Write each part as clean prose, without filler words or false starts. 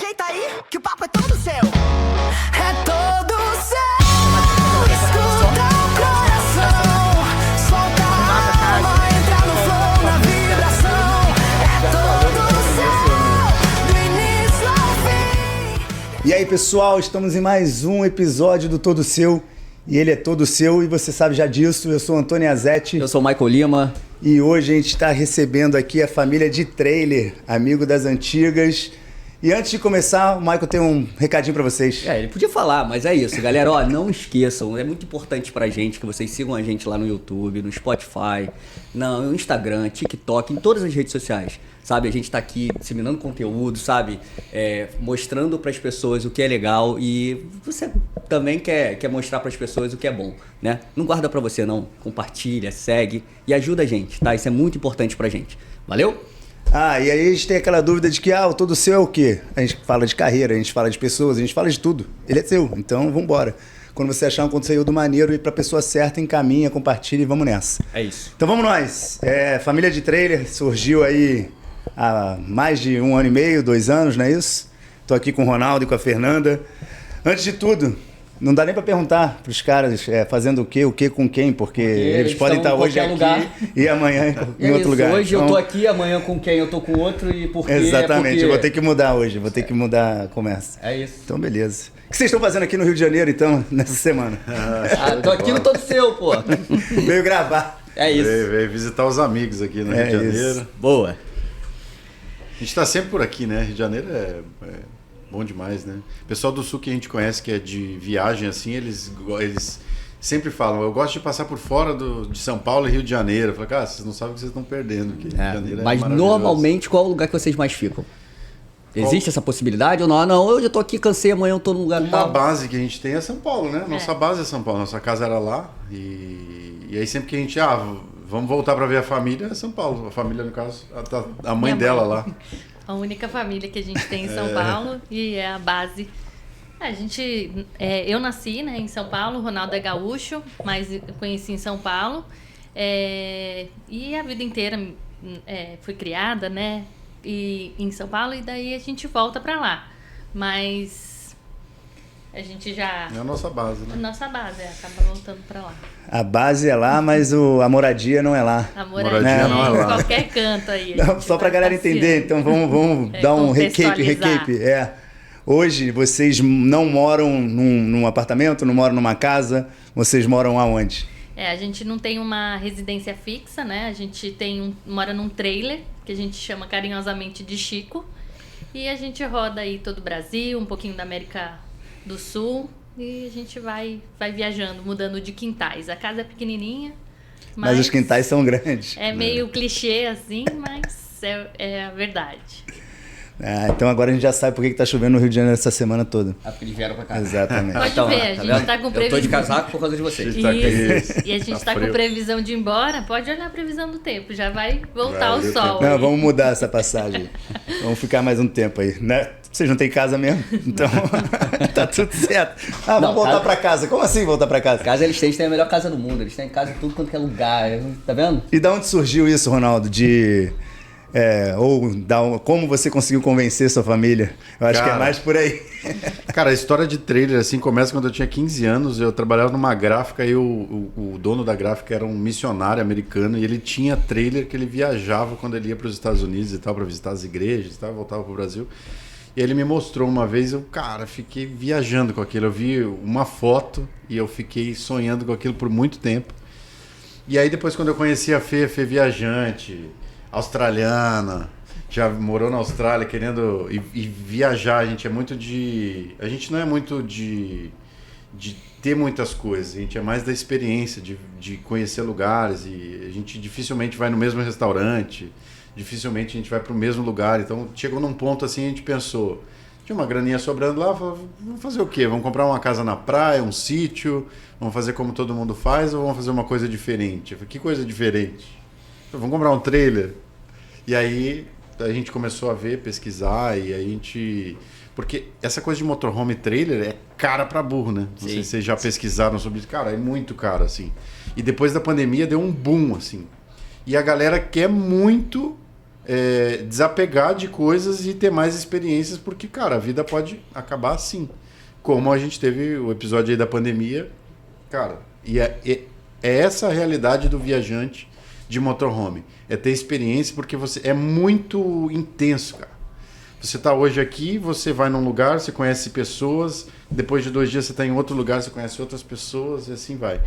ajeita aí, que o papo é todo seu. É todo seu. Escuta o coração. Solta a alma, entra no flow, na vibração. É todo seu. Do início ao fim. E aí, pessoal, estamos em mais um episódio do Todo Seu. E ele é todo seu e você sabe já disso. Eu sou o Antônio Azetti. Eu sou o Michael Lima. E hoje a gente está recebendo aqui a família de Trailer, amigo das antigas. E antes de começar, o Michael tem um recadinho para vocês. Ele podia falar, mas é isso, galera. Ó, não esqueçam, é muito importante pra gente que vocês sigam a gente lá no YouTube, no Spotify, no Instagram, TikTok, em todas as redes sociais. Sabe, a gente tá aqui disseminando conteúdo, sabe, mostrando pras pessoas o que é legal e você também quer mostrar pras pessoas o que é bom, né? Não guarda pra você não, compartilha, segue e ajuda a gente, tá? Isso é muito importante pra gente. Valeu? Ah, e aí a gente tem aquela dúvida de que, o Todo Seu é o quê? A gente fala de carreira, a gente fala de pessoas, a gente fala de tudo. Ele é seu, então vambora. Quando você achar um conteúdo maneiro e pra pessoa certa, encaminha, compartilha e vamos nessa. É isso. Então vamos nós. Família de Trailer surgiu aí há mais de 1 ano e meio, 2 anos, não é isso? Tô aqui com o Ronaldo e com a Fernanda. Antes de tudo, não dá nem pra perguntar pros caras fazendo o que com quem, porque eles podem estar hoje aqui lugar. E amanhã em outro lugar. Hoje então, eu tô aqui, amanhã com quem, eu tô com outro e por quê? Exatamente, eu vou ter que mudar hoje, vou ter que mudar a conversa. É isso. Então beleza. O que vocês estão fazendo aqui no Rio de Janeiro, então, nessa semana? Tô aqui no Todo Seu, pô. Veio gravar. É isso. Veio visitar os amigos aqui no Rio de Janeiro. Isso. Boa. A gente tá sempre por aqui, né? Rio de Janeiro é bom demais, né? O pessoal do Sul que a gente conhece, que é de viagem, assim, eles sempre falam, eu gosto de passar por fora de São Paulo e Rio de Janeiro. Eu falo, cara, vocês não sabem o que vocês estão perdendo aqui. Rio de Janeiro mas normalmente, qual é o lugar que vocês mais ficam? Existe essa possibilidade ou não? Não, eu já tô aqui, cansei, amanhã eu tô no lugar tal. Uma base que a gente tem é São Paulo, né? Nossa base é São Paulo, nossa casa era lá. E aí sempre que a gente, vamos voltar para ver a família, é São Paulo. A família, no caso, a mãe dela lá. A única família que a gente tem em São Paulo e é a base. Eu nasci, né, em São Paulo, o Ronaldo é gaúcho, mas eu conheci em São Paulo. E a vida inteira fui criada, né, em São Paulo, e daí a gente volta para lá. Mas a gente já... É a nossa base, né? A nossa base, acaba voltando para lá. A base é lá, mas a moradia não é lá. A moradia não é lá. Em qualquer canto aí. Não, só pra galera entender, então vamos dar um recap. Hoje vocês não moram num apartamento, não moram numa casa, vocês moram aonde? A gente não tem uma residência fixa, né? A gente mora num trailer, que a gente chama carinhosamente de Chico. E a gente roda aí todo o Brasil, um pouquinho da América do Sul. E a gente vai viajando, mudando de quintais. A casa é pequenininha, mas os quintais são grandes. É meio clichê assim, mas é a verdade. Então agora a gente já sabe por que tá chovendo no Rio de Janeiro essa semana toda. Porque eles vieram pra cá. Exatamente. Pode ver, a gente tá com previsão. Eu tô de casaco por causa de vocês. E a gente tá com previsão de ir embora. Pode olhar a previsão do tempo, já vai voltar o sol. Não, vamos mudar essa passagem. Vamos ficar mais um tempo aí, né? Vocês não têm casa mesmo? Então, tá tudo certo. Vamos voltar pra casa. Como assim voltar pra casa? Casa eles têm a melhor casa do mundo. Eles têm casa em tudo quanto é lugar. Tá vendo? E da onde surgiu isso, Ronaldo? Como você conseguiu convencer sua família? Eu acho que é mais por aí. Cara, a história de trailer assim começa quando eu tinha 15 anos. Eu trabalhava numa gráfica e o dono da gráfica era um missionário americano e ele tinha trailer que ele viajava quando ele ia para os Estados Unidos e tal, para visitar as igrejas e tal, voltava para o Brasil. E ele me mostrou uma vez, fiquei viajando com aquilo. Eu vi uma foto e eu fiquei sonhando com aquilo por muito tempo. E aí depois quando eu conheci a Fê viajante, australiana, já morou na Austrália querendo e viajar, a gente não é muito de ter muitas coisas, a gente é mais da experiência, de conhecer lugares, e a gente dificilmente vai no mesmo restaurante, dificilmente a gente vai para o mesmo lugar. Então chegou num ponto assim, a gente pensou, tinha uma graninha sobrando lá, falou, vamos fazer o quê? Vamos comprar uma casa na praia, um sítio, vamos fazer como todo mundo faz ou vamos fazer uma coisa diferente? Eu falei, que coisa diferente? Vamos comprar um trailer. E aí a gente começou a ver, pesquisar, e aí a gente... Porque essa coisa de motorhome e trailer é cara pra burro, né? Não sei se vocês já pesquisaram sobre isso. Cara, é muito caro, assim. E depois da pandemia deu um boom, assim. E a galera quer muito desapegar de coisas e ter mais experiências, porque, cara, a vida pode acabar assim. Como a gente teve o episódio aí da pandemia, cara, e é essa a realidade do viajante de motorhome. É ter experiência, porque é muito intenso, cara. Você tá hoje aqui, você vai num lugar, você conhece pessoas, depois de 2 dias você tá em outro lugar, você conhece outras pessoas, e assim vai.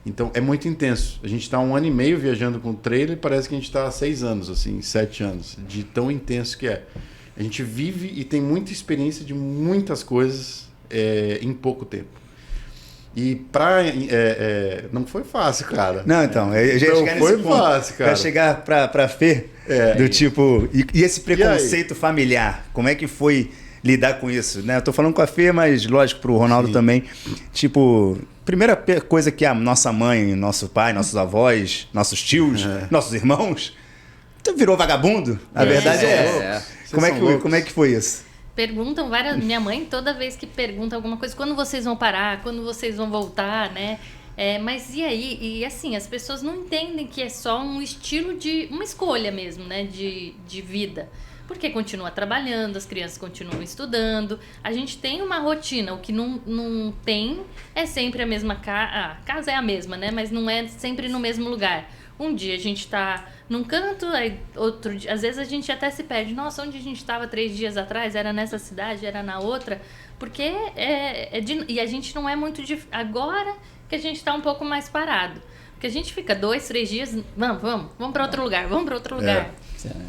Então, é muito intenso. A gente está 1 ano e meio viajando com o trailer e parece que a gente está há 6 anos, assim, 7 anos, de tão intenso que é. A gente vive e tem muita experiência de muitas coisas em pouco tempo. E não foi fácil, cara. Não, então, eu já ia Não chegar foi nesse ponto. fácil, cara. Pra chegar pra Fê, do tipo... E esse preconceito familiar, como é que foi lidar com isso? Né? Eu tô falando com a Fê, mas lógico, pro Ronaldo também. Tipo, primeira coisa que a nossa mãe, nosso pai, nossos avós, nossos tios, nossos irmãos, virou vagabundo. A verdade é essa. Como é que foi isso? Perguntam minha mãe, toda vez que pergunta alguma coisa, quando vocês vão parar, quando vocês vão voltar, né? Mas e aí? E assim, as pessoas não entendem que é só um estilo uma escolha mesmo, né? De vida. Porque continua trabalhando, as crianças continuam estudando, a gente tem uma rotina, o que não tem é sempre a mesma casa. A casa é a mesma, né? Mas não é sempre no mesmo lugar. Um dia a gente tá num canto, aí outro dia, às vezes a gente até se perde. Nossa, onde a gente estava 3 dias atrás? Era nessa cidade, era na outra. Porque e a gente não é muito... Agora que a gente está um pouco mais parado. Porque a gente fica 2, 3 dias... Vamos para outro lugar, vamos para outro lugar.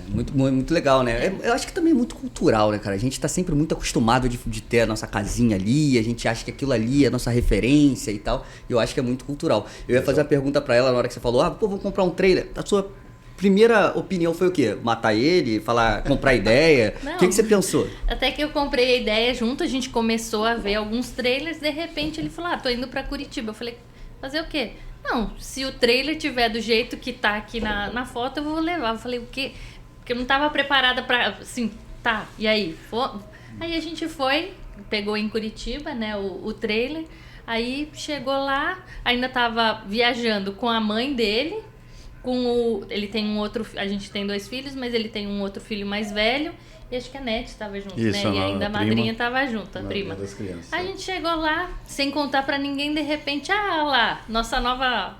Muito, muito legal, né? Eu acho que também é muito cultural, né, cara? A gente tá sempre muito acostumado de ter a nossa casinha ali, a gente acha que aquilo ali é a nossa referência e tal. E eu acho que é muito cultural. Eu ia fazer uma pergunta pra ela na hora que você falou, vamos comprar um trailer. A sua primeira opinião foi o quê? Matar ele? Comprar ideia? O que você pensou? Até que eu comprei a ideia junto, a gente começou a ver alguns trailers, de repente ele falou, tô indo pra Curitiba. Eu falei, fazer o quê? Não, se o trailer tiver do jeito que tá aqui na foto, eu vou levar. Eu falei, o quê? Porque eu não tava preparada pra, assim, tá, e aí? Aí a gente foi, pegou em Curitiba, né, o trailer, aí chegou lá, ainda tava viajando com a mãe dele, ele tem um outro, a gente tem 2 filhos, mas ele tem um outro filho mais velho, e acho que a Nete estava junto, isso, né? E ainda a madrinha estava junto, a na prima. das crianças, A gente chegou lá, sem contar pra ninguém, de repente, lá, nossa nova...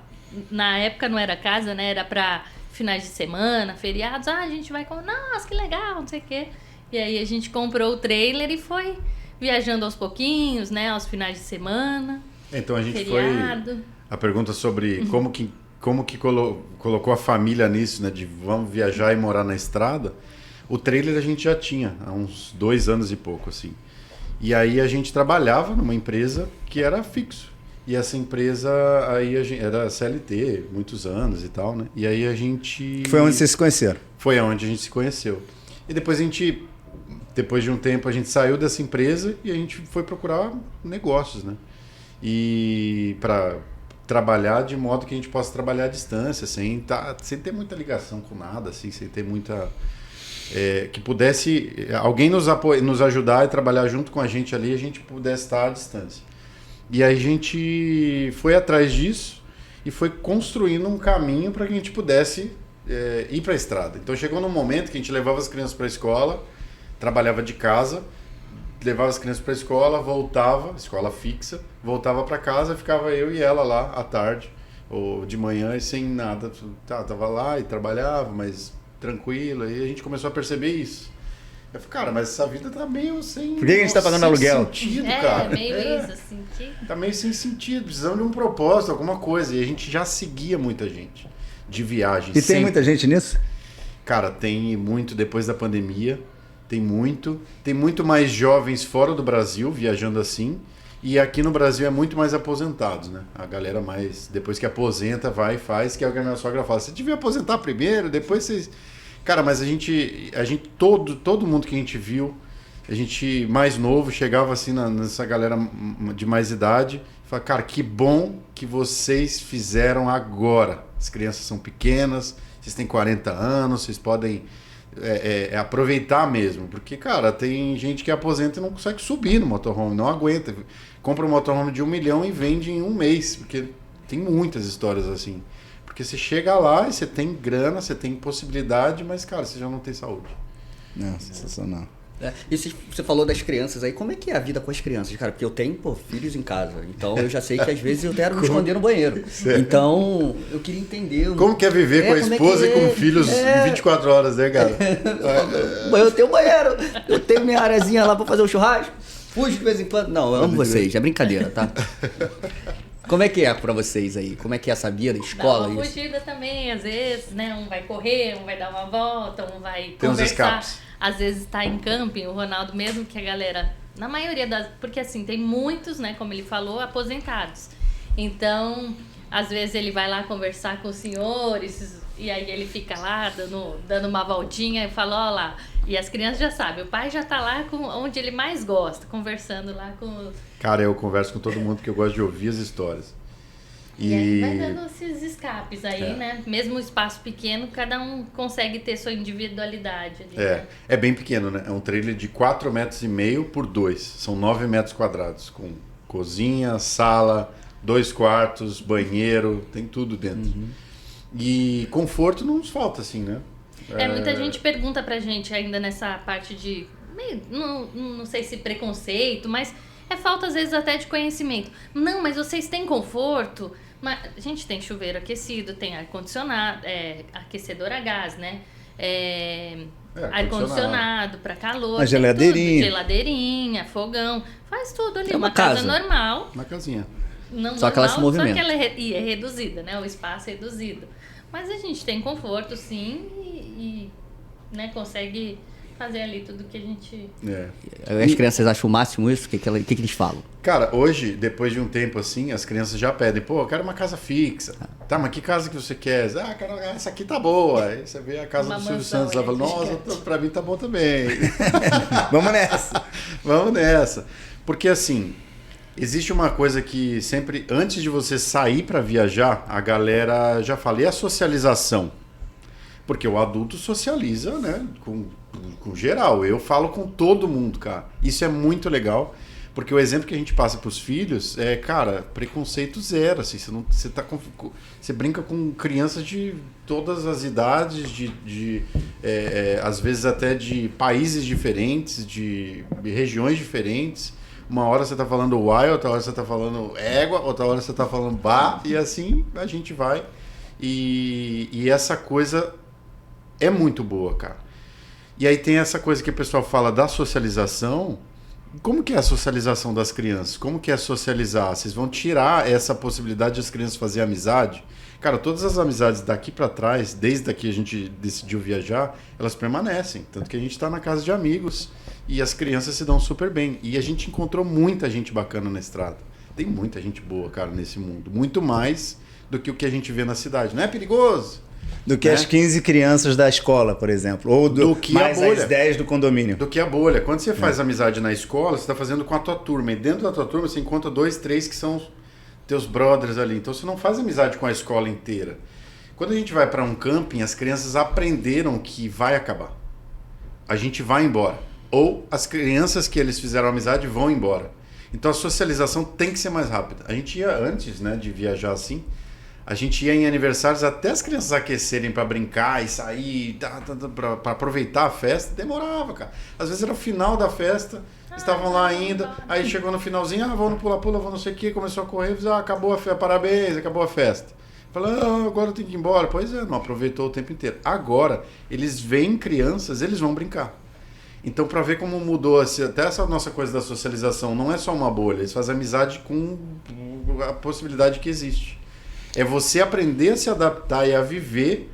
Na época não era casa, né? Era pra finais de semana, feriados. A gente vai com... Nossa, que legal, não sei o quê. E aí a gente comprou o trailer e foi viajando aos pouquinhos, né? Aos finais de semana. Então a gente feriado. foi... A pergunta sobre como que colocou a família nisso, né? De vamos viajar e morar na estrada... O trailer a gente já tinha há uns 2 anos e pouco, assim. E aí a gente trabalhava numa empresa que era fixo. E essa empresa aí era CLT, muitos anos e tal, né? E aí a gente... Foi onde vocês se conheceram? Foi onde a gente se conheceu. E depois depois de um tempo, a gente saiu dessa empresa e a gente foi procurar negócios, né? E para trabalhar de modo que a gente possa trabalhar à distância, sem ter muita ligação com nada, assim, sem ter muita... que pudesse alguém nos ajudar e trabalhar junto com a gente ali, a gente pudesse estar à distância. E aí a gente foi atrás disso e foi construindo um caminho para que a gente pudesse ir para a estrada. Então chegou num momento que a gente levava as crianças para a escola, trabalhava de casa, levava as crianças para a escola, voltava, escola fixa, voltava para casa, ficava eu e ela lá à tarde ou de manhã e sem nada. Tava lá e trabalhava, mas tranquilo, aí a gente começou a perceber isso. Eu falei, cara, mas essa vida tá meio sem... Por que a gente tá pagando aluguel? Sem sentido, cara. Meio isso, assim. Tá meio sem sentido, precisamos de um propósito, alguma coisa. E a gente já seguia muita gente de viagem. E tem muita gente nisso? Cara, tem muito depois da pandemia. Tem muito mais jovens fora do Brasil viajando assim. E aqui no Brasil é muito mais aposentados, né? A galera mais... Depois que aposenta, vai e faz, que é o que a minha sogra fala. Você devia aposentar primeiro, depois vocês... Cara, mas a gente todo mundo que a gente viu, a gente mais novo, chegava assim nessa galera de mais idade, e falava, cara, que bom que vocês fizeram agora. As crianças são pequenas, vocês têm 40 anos, vocês podem aproveitar mesmo. Porque, cara, tem gente que aposenta e não consegue subir no motorhome, não aguenta. Compra um motorhome de 1 milhão e vende em 1 mês, porque tem muitas histórias assim. Porque você chega lá e você tem grana, você tem possibilidade, mas, cara, você já não tem saúde. Não, sensacional. E você falou das crianças aí, como é que é a vida com as crianças, cara? Porque eu tenho, filhos em casa, então eu já sei que às vezes eu quero me esconder no banheiro. Então, eu queria entender... Como que é viver com a esposa e com filhos 24 horas, né, cara? Eu tenho banheiro, eu tenho minha areazinha lá pra fazer o churrasco, fujo de vez em quando. Não, eu amo vocês, é brincadeira, tá? Como é que é pra vocês aí? Como é que é essa vida, escola? Dá uma isso? fugida também, às vezes, né? Um vai correr, um vai dar uma volta, um vai Tem uns conversar. escapes. Às vezes tá em camping, o Ronaldo mesmo, que a galera, na maioria das... Porque assim, tem muitos, né, como ele falou, aposentados. Então, às vezes ele vai lá conversar com os senhores, e aí ele fica lá dando uma voltinha e fala, ó lá. E as crianças já sabem, o pai já tá lá onde ele mais gosta, conversando lá com... Cara, eu converso com todo mundo porque eu gosto de ouvir as histórias. E aí vai dando esses escapes aí, né? Mesmo o espaço pequeno, cada um consegue ter sua individualidade ali. Né? É bem pequeno, né? É um trailer de 4,5 metros por 2. São 9 metros quadrados, com cozinha, sala, 2 quartos, banheiro, tem tudo dentro. E conforto não nos falta, assim, né? Muita gente pergunta pra gente ainda nessa parte de... Não sei se preconceito, mas é falta às vezes até de conhecimento. Não, mas vocês têm conforto? Mas a gente tem chuveiro aquecido, tem ar-condicionado, aquecedor a gás, né? Ar-condicionado para calor. Uma geladeirinha. Geladeirinha, fogão. Faz tudo ali. É uma casa casa. normal. Uma casinha. Não Só que ela se movimenta. Só que ela é reduzida, né? O espaço é reduzido. Mas a gente tem conforto, sim, e né, consegue fazer ali tudo que a gente... As crianças acham o máximo isso? O que eles falam? Cara, hoje, depois de um tempo assim, as crianças já pedem, pô, eu quero uma casa fixa. Tá, mas que casa que você quer? Ah, cara, essa aqui tá boa. Aí você vê a casa do Silvio Santos lá e fala, nossa, pra mim tá bom também. Vamos nessa. Vamos nessa. Porque assim, existe uma coisa que sempre, antes de você sair pra viajar, a galera já fala, e a socialização? Porque o adulto socializa, né, com geral. Eu falo com todo mundo, cara. Isso é muito legal, porque o exemplo que a gente passa pros filhos é, cara, preconceito zero, assim, você brinca com crianças de todas as idades, às vezes até de países diferentes, de regiões diferentes. Uma hora você tá falando uai, outra hora você tá falando égua, outra hora você tá falando bah, e assim a gente vai. E essa coisa é muito boa, cara. E aí tem essa coisa que o pessoal fala da socialização. Como que é a socialização das crianças? Como que é socializar? Vocês vão tirar essa possibilidade de as crianças fazerem amizade? Cara, todas as amizades daqui para trás, desde que a gente decidiu viajar, elas permanecem. Tanto que a gente está na casa de amigos e as crianças se dão super bem. E a gente encontrou muita gente bacana na estrada. Tem muita gente boa, cara, nesse mundo. Muito mais do que o que a gente vê na cidade. Não é perigoso? Do que as 15 crianças da escola, por exemplo. Ou Do que mais a bolha. as 10 do condomínio. Do que a bolha. Quando você faz amizade na escola, você está fazendo com a tua turma. E dentro da tua turma você encontra 2, 3 que são teus brothers ali. Então você não faz amizade com a escola inteira. Quando a gente vai para um camping, as crianças aprenderam que vai acabar. A gente vai embora. Ou as crianças que eles fizeram amizade vão embora. Então a socialização tem que ser mais rápida. A gente ia antes, né, de viajar assim, a gente ia em aniversários até as crianças aquecerem para brincar e sair, para aproveitar a festa, demorava, cara. Às vezes era o final da festa, estavam lá ainda, aí chegou no finalzinho, vamos pula-pula, vamos não sei o que, começou a correr, acabou a festa, parabéns, acabou a festa. Falou, agora eu tenho que ir embora. Pois é, não aproveitou o tempo inteiro. Agora, eles veem crianças, eles vão brincar. Então, para ver como mudou até essa nossa coisa da socialização, não é só uma bolha, eles fazem amizade com a possibilidade que existe. É você aprender a se adaptar e a viver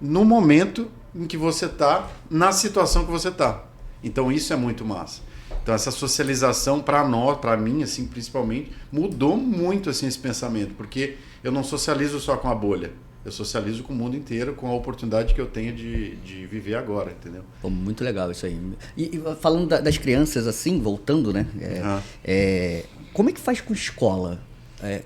no momento em que você está, na situação que você está. Então isso é muito massa. Então essa socialização para nós, para mim, assim, principalmente, mudou muito assim, esse pensamento, porque eu não socializo só com a bolha. Eu socializo com o mundo inteiro, com a oportunidade que eu tenho de viver agora, entendeu? Pô, muito legal isso aí. E falando das crianças assim, voltando, né? Como é que faz com escola?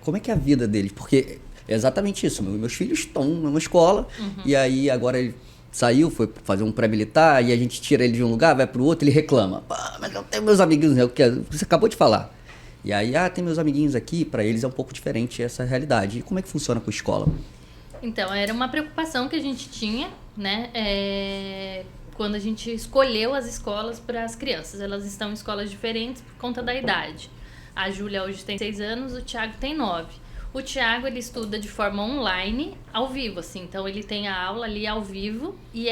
Como é que é a vida deles? Porque é exatamente isso. Meus filhos estão numa escola e aí agora ele saiu, foi fazer um pré-militar e a gente tira ele de um lugar, vai pro outro, ele reclama. Mas eu tenho meus amiguinhos, né? Você acabou de falar. E aí, tem meus amiguinhos aqui, para eles é um pouco diferente essa realidade. E como é que funciona com a escola? Então, era uma preocupação que a gente tinha, né? Quando a gente escolheu as escolas para as crianças. Elas estão em escolas diferentes por conta da idade. A Júlia hoje tem 6 anos, o Thiago tem 9. O Thiago, ele estuda de forma online, ao vivo, assim. Então, ele tem a aula ali ao vivo e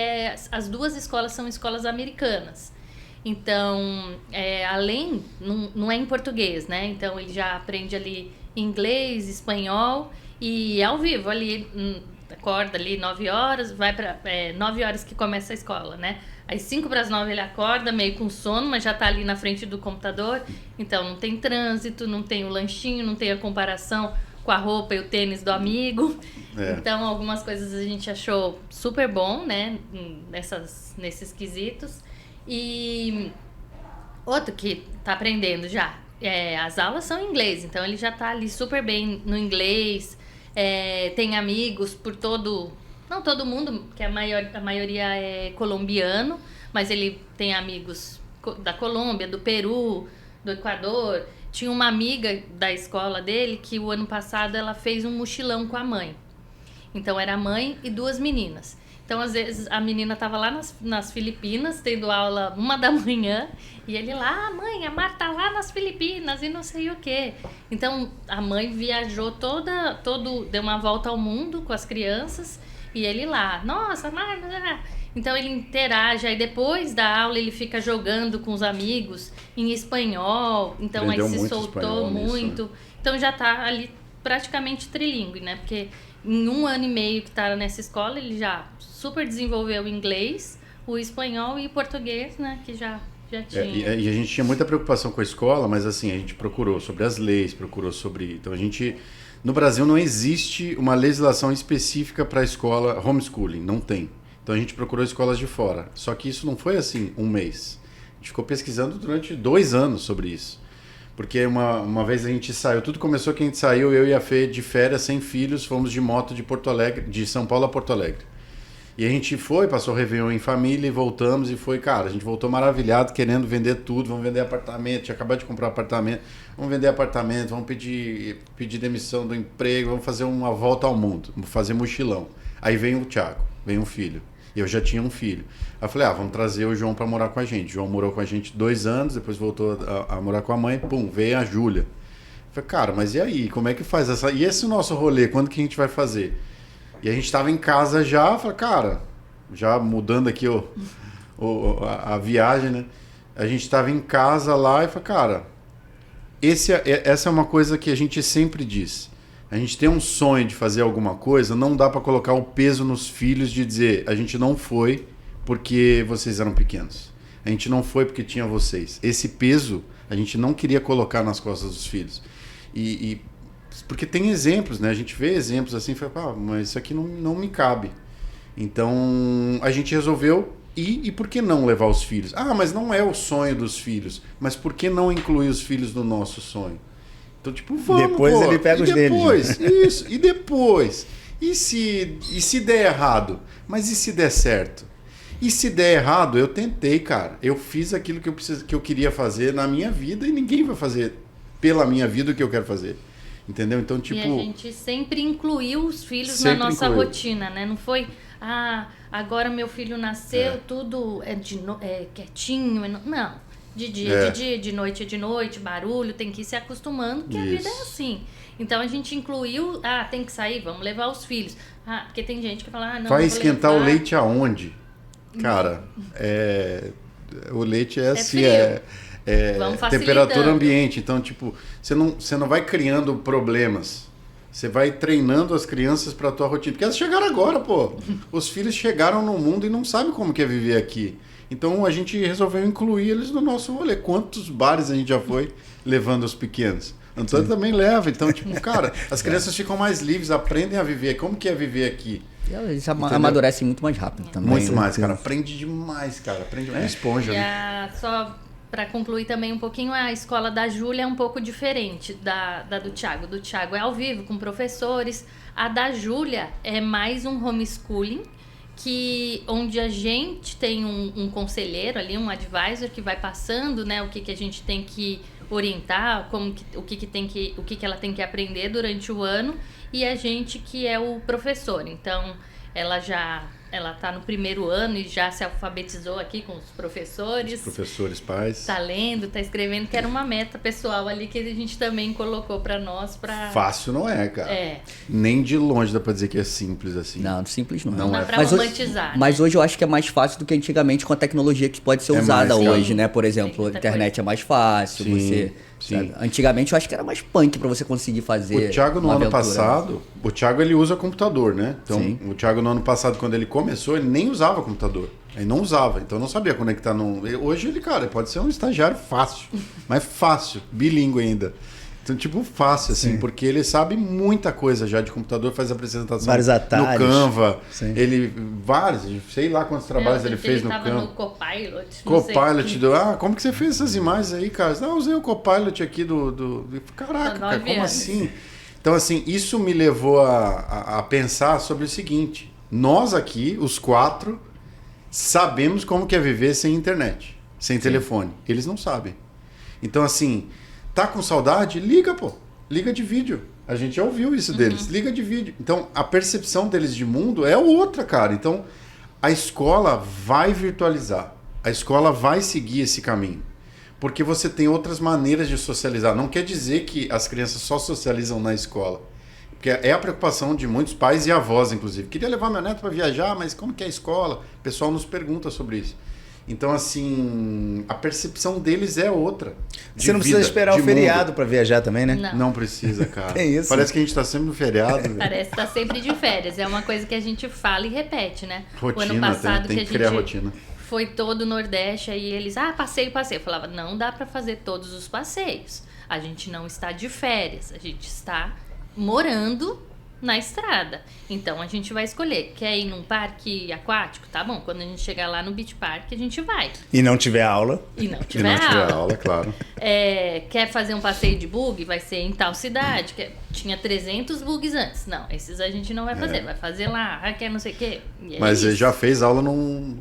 as 2 escolas são escolas americanas. Então, além, não é em português, né? Então, ele já aprende ali inglês, espanhol e ao vivo ali, acorda ali 9 horas, vai para 9 horas que começa a escola, né? Aí 5 para as 9 ele acorda, meio com sono, mas já tá ali na frente do computador. Então, não tem trânsito, não tem o lanchinho, não tem a comparação com a roupa e o tênis do amigo. Então, algumas coisas a gente achou super bom, né? Nesses quesitos. E outro que tá aprendendo já, as aulas são em inglês, então ele já tá ali super bem no inglês, tem amigos por não todo mundo, que a maioria é colombiano, mas ele tem amigos da Colômbia, do Peru, do Equador. Tinha uma amiga da escola dele que o ano passado ela fez um mochilão com a mãe. Então era a mãe e 2 meninas. Então, às vezes, a menina tava lá nas Filipinas, tendo aula 1h e ele lá, mãe, a Marta tá lá nas Filipinas e não sei o quê. Então, a mãe viajou deu uma volta ao mundo com as crianças e ele lá, nossa, Marta... Então, ele interage, aí depois da aula ele fica jogando com os amigos em espanhol, então Aprendeu aí se muito soltou espanhol muito. Nisso, né? Então, já tá ali praticamente trilingue, né? Porque em 1 ano e meio que tá nessa escola, ele já super desenvolveu o inglês, o espanhol e o português, né? Que já tinha. E a gente tinha muita preocupação com a escola, mas assim, a gente procurou sobre as leis, procurou sobre... Então, no Brasil não existe uma legislação específica para a escola homeschooling, não tem. Então, a gente procurou escolas de fora. Só que isso não foi assim, 1 mês. A gente ficou pesquisando durante 2 anos sobre isso. Porque uma vez a gente saiu, tudo começou que a gente saiu, eu e a Fê, de férias, sem filhos, fomos de moto de Porto Alegre, de São Paulo a Porto Alegre. E a gente passou Réveillon em família e voltamos, e cara, a gente voltou maravilhado, querendo vender tudo, vamos vender apartamento, tinha acabado de comprar um apartamento, vamos vender apartamento, vamos pedir demissão do emprego, vamos fazer uma volta ao mundo, vamos fazer mochilão. Aí vem o Thiago, vem um filho. E eu já tinha um filho. Aí eu falei, vamos trazer o João para morar com a gente. O João morou com a gente 2 anos, depois voltou a morar com a mãe, veio a Júlia. Eu falei, cara, mas e aí? Como é que faz essa... E esse nosso rolê, quando que a gente vai fazer? E a gente estava em casa já, falei, cara, já mudando aqui a viagem, né? A gente estava em casa lá e falei, cara, essa é uma coisa que a gente sempre diz. A gente tem um sonho de fazer alguma coisa, não dá para colocar o peso nos filhos de dizer, a gente não foi porque vocês eram pequenos. A gente não foi porque tinha vocês. Esse peso a gente não queria colocar nas costas dos filhos. Porque tem exemplos, né? A gente vê exemplos assim, fala, mas isso aqui não me cabe. Então a gente resolveu e por que não levar os filhos? Mas não é o sonho dos filhos. Mas por que não incluir os filhos no nosso sonho? Então, tipo, vamos, depois ele pega os deles. Isso, e depois? E se der errado? Mas e se der certo? E se der errado, eu tentei, cara. Eu fiz aquilo que eu queria fazer na minha vida e ninguém vai fazer pela minha vida o que eu quero fazer. Entendeu? Então, tipo... E a gente sempre incluiu os filhos na nossa rotina, né? Não foi, agora meu filho nasceu, tudo é quietinho. Não. De dia, de noite, barulho, tem que ir se acostumando, que a vida é assim. Então a gente incluiu, tem que sair, vamos levar os filhos. Porque tem gente que fala, não, vai esquentar o leite aonde? Cara, o leite é assim, temperatura ambiente. Então, tipo, você não vai criando problemas. Você vai treinando as crianças para a tua rotina. Porque elas chegaram agora, pô. Os filhos chegaram no mundo e não sabem como que é viver aqui. Então a gente resolveu incluir eles no nosso rolê. Quantos bares a gente já foi levando os pequenos? Antônio também leva. Então, tipo, cara, as crianças ficam mais livres, aprendem a viver. Como que é viver aqui? Eles amadurecem muito mais rápido também. Muito mais, cara. Aprende demais, cara. Aprende uma esponja. E só para concluir também um pouquinho, a escola da Júlia é um pouco diferente da do Thiago. Do Thiago é ao vivo, com professores. A da Júlia é mais um homeschooling, onde a gente tem um conselheiro ali, um advisor que vai passando, né, o que a gente tem que orientar, o que ela tem que aprender durante o ano, e a gente que é o professor. Então, ela tá no primeiro ano e já se alfabetizou aqui com os professores. Professores, pais. Tá lendo, tá escrevendo, que era uma meta pessoal ali que a gente também colocou pra nós. Fácil não é, cara. É. Nem de longe dá pra dizer que é simples assim. Não, simples não. Não dá pra Mas romantizar. Mas hoje eu acho que é mais fácil do que antigamente com a tecnologia que pode ser É usada mais, hoje, sim. né? Por Tem exemplo, a muita internet coisa. é mais fácil, Sim, você... sim. sabe? Antigamente eu acho que era mais punk pra você conseguir fazer O Thiago no uma ano aventura. passado, o Thiago ele usa computador, né? Então, Sim. o Thiago no ano passado, quando ele começou, ele nem usava computador. Ele não usava, então não sabia conectar no... Hoje ele, cara, pode ser um estagiário fácil, mas fácil, bilíngue ainda. Então, tipo, fácil, assim, Sim. porque ele sabe muita coisa já de computador, faz apresentação Vários atalhos. no Canva, Sim. ele, vários, sei lá quantos trabalhos ele fez no tava Canva. no Copilot. não sei Copilot, que- como que você fez essas imagens aí, cara? Não, usei o Copilot aqui Caraca, Há cara, 9 como anos. assim? Então, assim, isso me levou a pensar sobre o seguinte. Nós aqui, os 4, sabemos como que é viver sem internet, sem telefone. Eles não sabem. Então, assim, tá com saudade? Liga, pô. Liga de vídeo. A gente já ouviu isso deles. Liga de vídeo. Então, a percepção deles de mundo é outra, cara. Então, a escola vai virtualizar. A escola vai seguir esse caminho. Porque você tem outras maneiras de socializar. Não quer dizer que as crianças só socializam na escola. Porque é a preocupação de muitos pais e avós, inclusive. Queria levar meu neto para viajar, mas como que é a escola? O pessoal nos pergunta sobre isso. Então, assim, a percepção deles é outra. de Você não precisa vida, esperar o de feriado mundo. pra viajar também, né? Não. Não precisa, cara. Tem isso. Parece que a gente tá sempre no feriado. velho. Parece que tá sempre de férias. É uma coisa que a gente fala e repete, né? o ano Rotina, passado tem que que a criar gente rotina. foi todo o Nordeste, aí eles, passeio. Eu falava, não dá pra fazer todos os passeios. A gente não está de férias, a gente está morando na estrada. Então a gente vai escolher. Quer ir num parque aquático? Tá bom, quando a gente chegar lá no Beach Park, a gente vai. E não tiver aula. E não Se tiver não tiver aula. aula, claro. Quer fazer um passeio de bug? Vai ser em tal cidade. Tinha 300 bugs antes. Não, esses a gente não vai fazer. Vai fazer lá, quer não sei o quê. E é Mas ele isso. já fez aula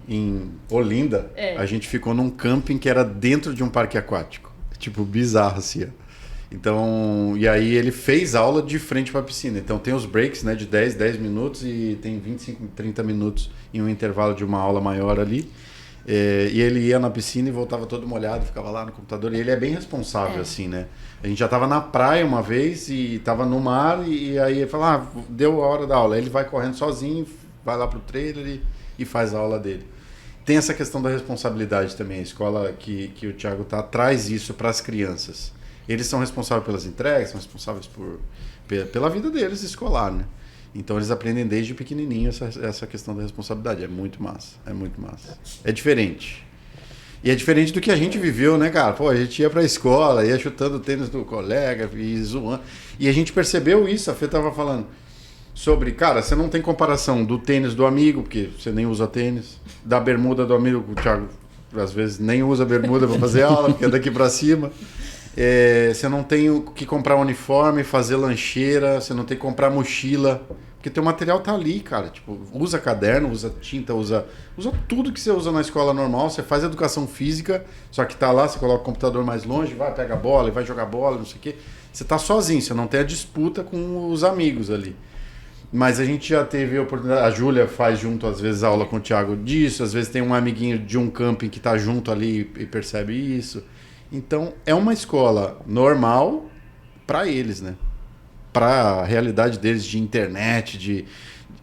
em Olinda. É. A gente ficou num camping que era dentro de um parque aquático. Tipo, bizarro assim, ó. Então, e aí ele fez aula de frente para a piscina. Então tem os breaks, né, de 10 minutos e tem 25, 30 minutos em um intervalo de uma aula maior ali. E ele ia na piscina e voltava todo molhado, ficava lá no computador. E ele é bem responsável, assim, né? A gente já estava na praia uma vez e estava no mar e aí ele falou, deu a hora da aula. Aí ele vai correndo sozinho, vai lá pro trailer e faz a aula dele. Tem essa questão da responsabilidade também. A escola que o Thiago traz isso para as crianças. Eles são responsáveis pelas entregas, são responsáveis pela vida deles escolar, né? Então eles aprendem desde pequenininho essa questão da responsabilidade. É muito massa, é muito massa. É diferente. E é diferente do que a gente viveu, né, cara? Pô, a gente ia pra escola, ia chutando o tênis do colega e zoando. E a gente percebeu isso, a Fê tava falando sobre, cara, você não tem comparação do tênis do amigo, porque você nem usa tênis, da bermuda do amigo, o Thiago às vezes nem usa bermuda para fazer aula, porque é daqui para cima. Você não tem que comprar uniforme, fazer lancheira, você não tem que comprar mochila, porque teu material tá ali, cara. Tipo, usa caderno, usa tinta, usa tudo que você usa na escola normal. Você faz educação física, só que tá lá, você coloca o computador mais longe, vai, pega a bola e vai jogar bola, não sei o quê. Você tá sozinho, você não tem a disputa com os amigos ali. Mas a gente já teve a oportunidade, a Júlia faz junto, às vezes, aula com o Thiago disso, às vezes tem um amiguinho de um camping que tá junto ali e percebe isso. Então, é uma escola normal para eles, né? Para a realidade deles de internet,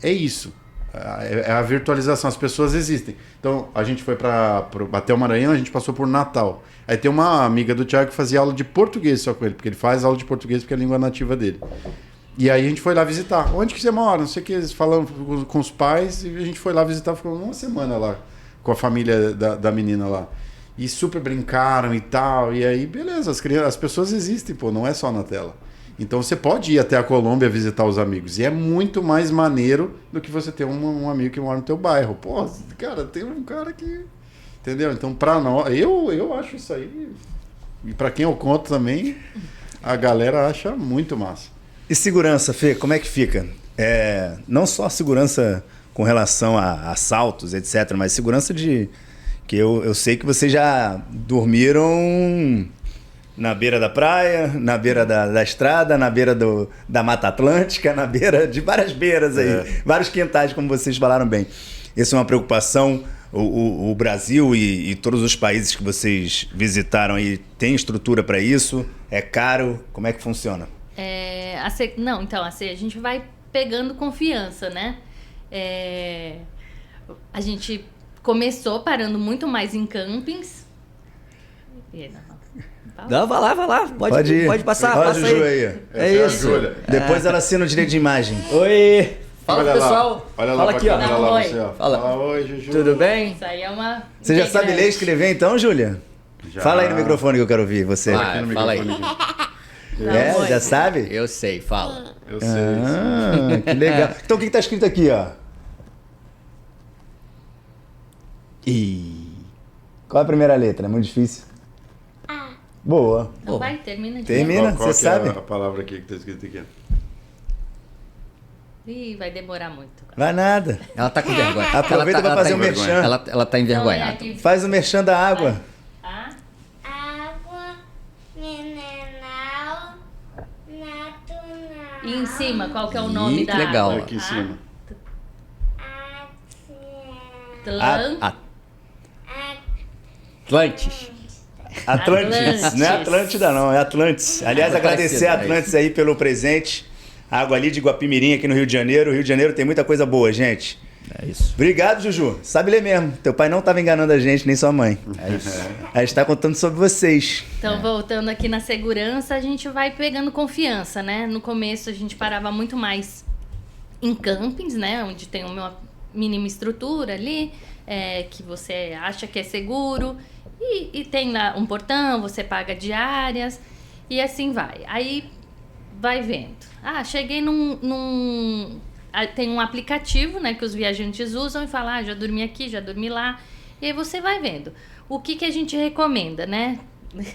é isso. É a virtualização, as pessoas existem. Então, a gente foi para até o Maranhão, a gente passou por Natal. Aí tem uma amiga do Thiago que fazia aula de português só com ele, porque ele faz aula de português porque é a língua nativa dele. E aí a gente foi lá visitar. Onde que você mora? Não sei o que, eles falando com os pais, e a gente foi lá visitar, ficou uma semana lá com a família da menina lá. E super brincaram e tal. E aí, beleza, as pessoas existem, pô, não é só na tela. Então você pode ir até a Colômbia visitar os amigos. E é muito mais maneiro do que você ter um amigo que mora no teu bairro. Pô, cara, tem um cara que... Entendeu? Então, pra nós... Eu acho isso aí... E pra quem eu conto também, a galera acha muito massa. E segurança, Fê, como é que fica? Não só a segurança com relação a assaltos, etc. Mas segurança de... que eu sei que vocês já dormiram na beira da praia, na beira da estrada, na beira da Mata Atlântica, na beira de várias beiras aí, vários quintais, como vocês falaram bem. Essa é uma preocupação. O Brasil e todos os países que vocês visitaram aí tem estrutura para isso? É caro? Como é que funciona? Não, então, assim, a gente vai pegando confiança, né? A gente começou parando muito mais em campings. Não, vai lá. Pode passar. Pode, passa Ju, aí. aí. É isso. Depois ela assina o direito de imagem. Oi. Fala, Olha pessoal. Lá. Olha lá Fala pra aqui, ó. câmera lá, Oi. você, ó. Fala. Oi, Juju. Tudo bem? Isso aí é uma... Você já sabe ler e escrever então, Júlia? Já. Fala aí no microfone que eu quero ouvir você. Vai. Fala aí. Não, Já sabe? Eu sei, fala. Eu sei. Ah, que legal. Então o que tá escrito aqui, ó? Qual é a primeira letra? É muito difícil. Boa. Então vai, termina de Termina. Qual Você que é sabe? a palavra aqui que tá escrito aqui? Ih, vai demorar muito. Vai nada. Ela tá com vergonha. Aproveita pra fazer um merchan. Ela tá envergonhada. Então, Faz o merchan da água. Água mineral natural. E em cima, qual que é o nome Ih, da que legal. água? Aqui em cima. Atlantis. Atlantis. Não é Atlântida, não. É Atlantis. Aliás, É agradecer a parecido, é Atlantis aí pelo presente. Água ali de Guapimirim, aqui no Rio de Janeiro. O Rio de Janeiro tem muita coisa boa, gente. É isso. Obrigado, Juju. Sabe ler mesmo. Teu pai não estava enganando a gente, nem sua mãe. É isso. A gente está contando sobre vocês. Então, voltando aqui na segurança, a gente vai pegando confiança, né? No começo, a gente parava muito mais em campings, né? Onde tem uma mínima estrutura ali, que você acha que é seguro. E tem lá um portão, você paga diárias e assim vai. Aí vai vendo. Cheguei tem um aplicativo, né, que os viajantes usam e falam, já dormi aqui, já dormi lá. E aí você vai vendo. O que a gente recomenda, né?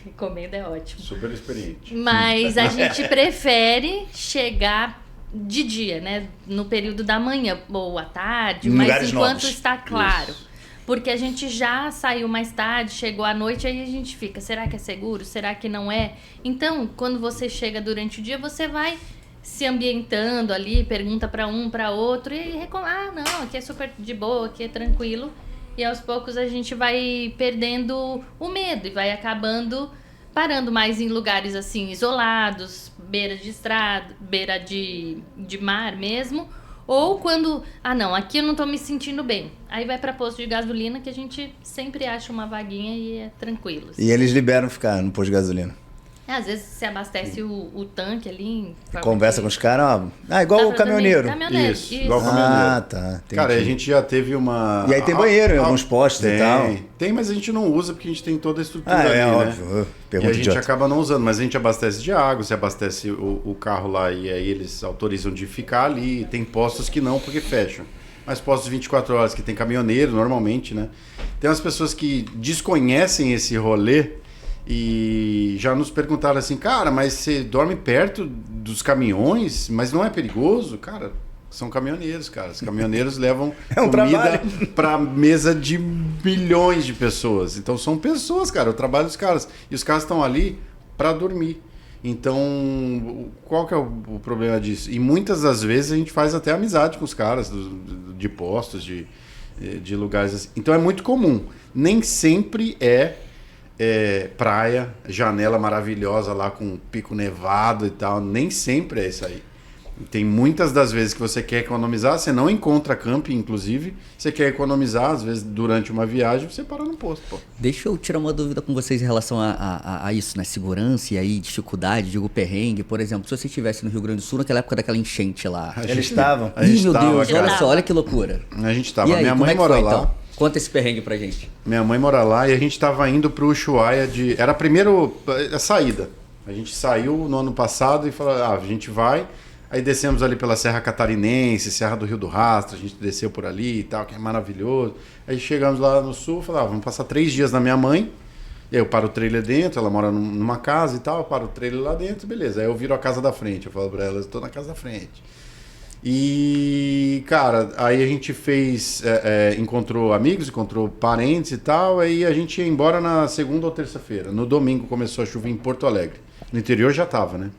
Recomenda é ótimo. Super experiente. Mas a gente prefere chegar de dia, né? No período da manhã ou à tarde, Em mas lugares enquanto novos. está claro. Isso. Porque a gente já saiu mais tarde, chegou à noite, aí a gente fica, será que é seguro? Será que não é? Então, quando você chega durante o dia, você vai se ambientando ali, pergunta para um, para outro, e não, aqui é super de boa, aqui é tranquilo. E aos poucos a gente vai perdendo o medo e vai acabando parando mais em lugares assim, isolados, beira de estrada, beira de mar mesmo. Ou quando, aqui eu não tô me sentindo bem. Aí vai pra posto de gasolina, que a gente sempre acha uma vaguinha e é tranquilo. E eles liberam ficar no posto de gasolina. Às vezes você abastece o tanque ali. em forma Conversa de- com os caras, igual Dá o pra caminhoneiro. dormir. Caminhoneiro, Isso, igual caminhoneiro. Ah, tá. Entendi. Cara, a gente já teve uma... E aí tem banheiro em alguns postos e tal. Tem, mas a gente não usa porque a gente tem toda a estrutura Ah, ali, é né? óbvio. E a Pergunta gente idiota. acaba não usando, mas a gente abastece de água, você abastece o carro lá e aí eles autorizam de ficar ali. Tem postos que não, porque fecham. Mas postos 24 horas que tem caminhoneiro, normalmente, né? Tem umas pessoas que desconhecem esse rolê e já nos perguntaram assim, cara, mas você dorme perto dos caminhões, mas não é perigoso? Cara, são caminhoneiros, cara. Os caminhoneiros levam É um comida trabalho. pra mesa de milhões de pessoas. Então são pessoas, cara, o trabalho dos caras. E os caras estão ali para dormir. Então, qual que é o problema disso? E muitas das vezes a gente faz até amizade com os caras de postos, de lugares assim. Então é muito comum. Nem sempre é praia, janela maravilhosa lá com pico nevado e tal. Nem sempre é isso aí. Tem muitas das vezes que você quer economizar, você não encontra camping, inclusive. Você quer economizar, às vezes durante uma viagem, você para no posto, pô. Deixa eu tirar uma dúvida com vocês em relação a isso, né? Segurança e aí dificuldade, digo perrengue. Por exemplo, se você estivesse no Rio Grande do Sul, naquela época daquela enchente lá. Eles estavam. A gente Ih, meu tava, Deus, cara. olha só, olha que loucura. A gente tava. E aí, Minha como mãe é que mora foi, lá. então? Conta esse perrengue pra gente. Minha mãe mora lá e a gente tava indo pro Ushuaia Era primeiro a saída. A gente saiu no ano passado e falou, a gente vai. Aí descemos ali pela Serra Catarinense, Serra do Rio do Rastro, a gente desceu por ali e tal, que é maravilhoso. Aí chegamos lá no sul, falamos, vamos passar 3 dias na minha mãe. E aí eu paro o trailer dentro, ela mora numa casa e tal, eu paro o trailer lá dentro, beleza. Aí eu viro a casa da frente, eu falo pra ela, eu tô na casa da frente. E, cara, aí a gente fez, encontrou amigos, encontrou parentes e tal, aí a gente ia embora na segunda ou terça-feira. No domingo começou a chover em Porto Alegre. No interior já tava, né?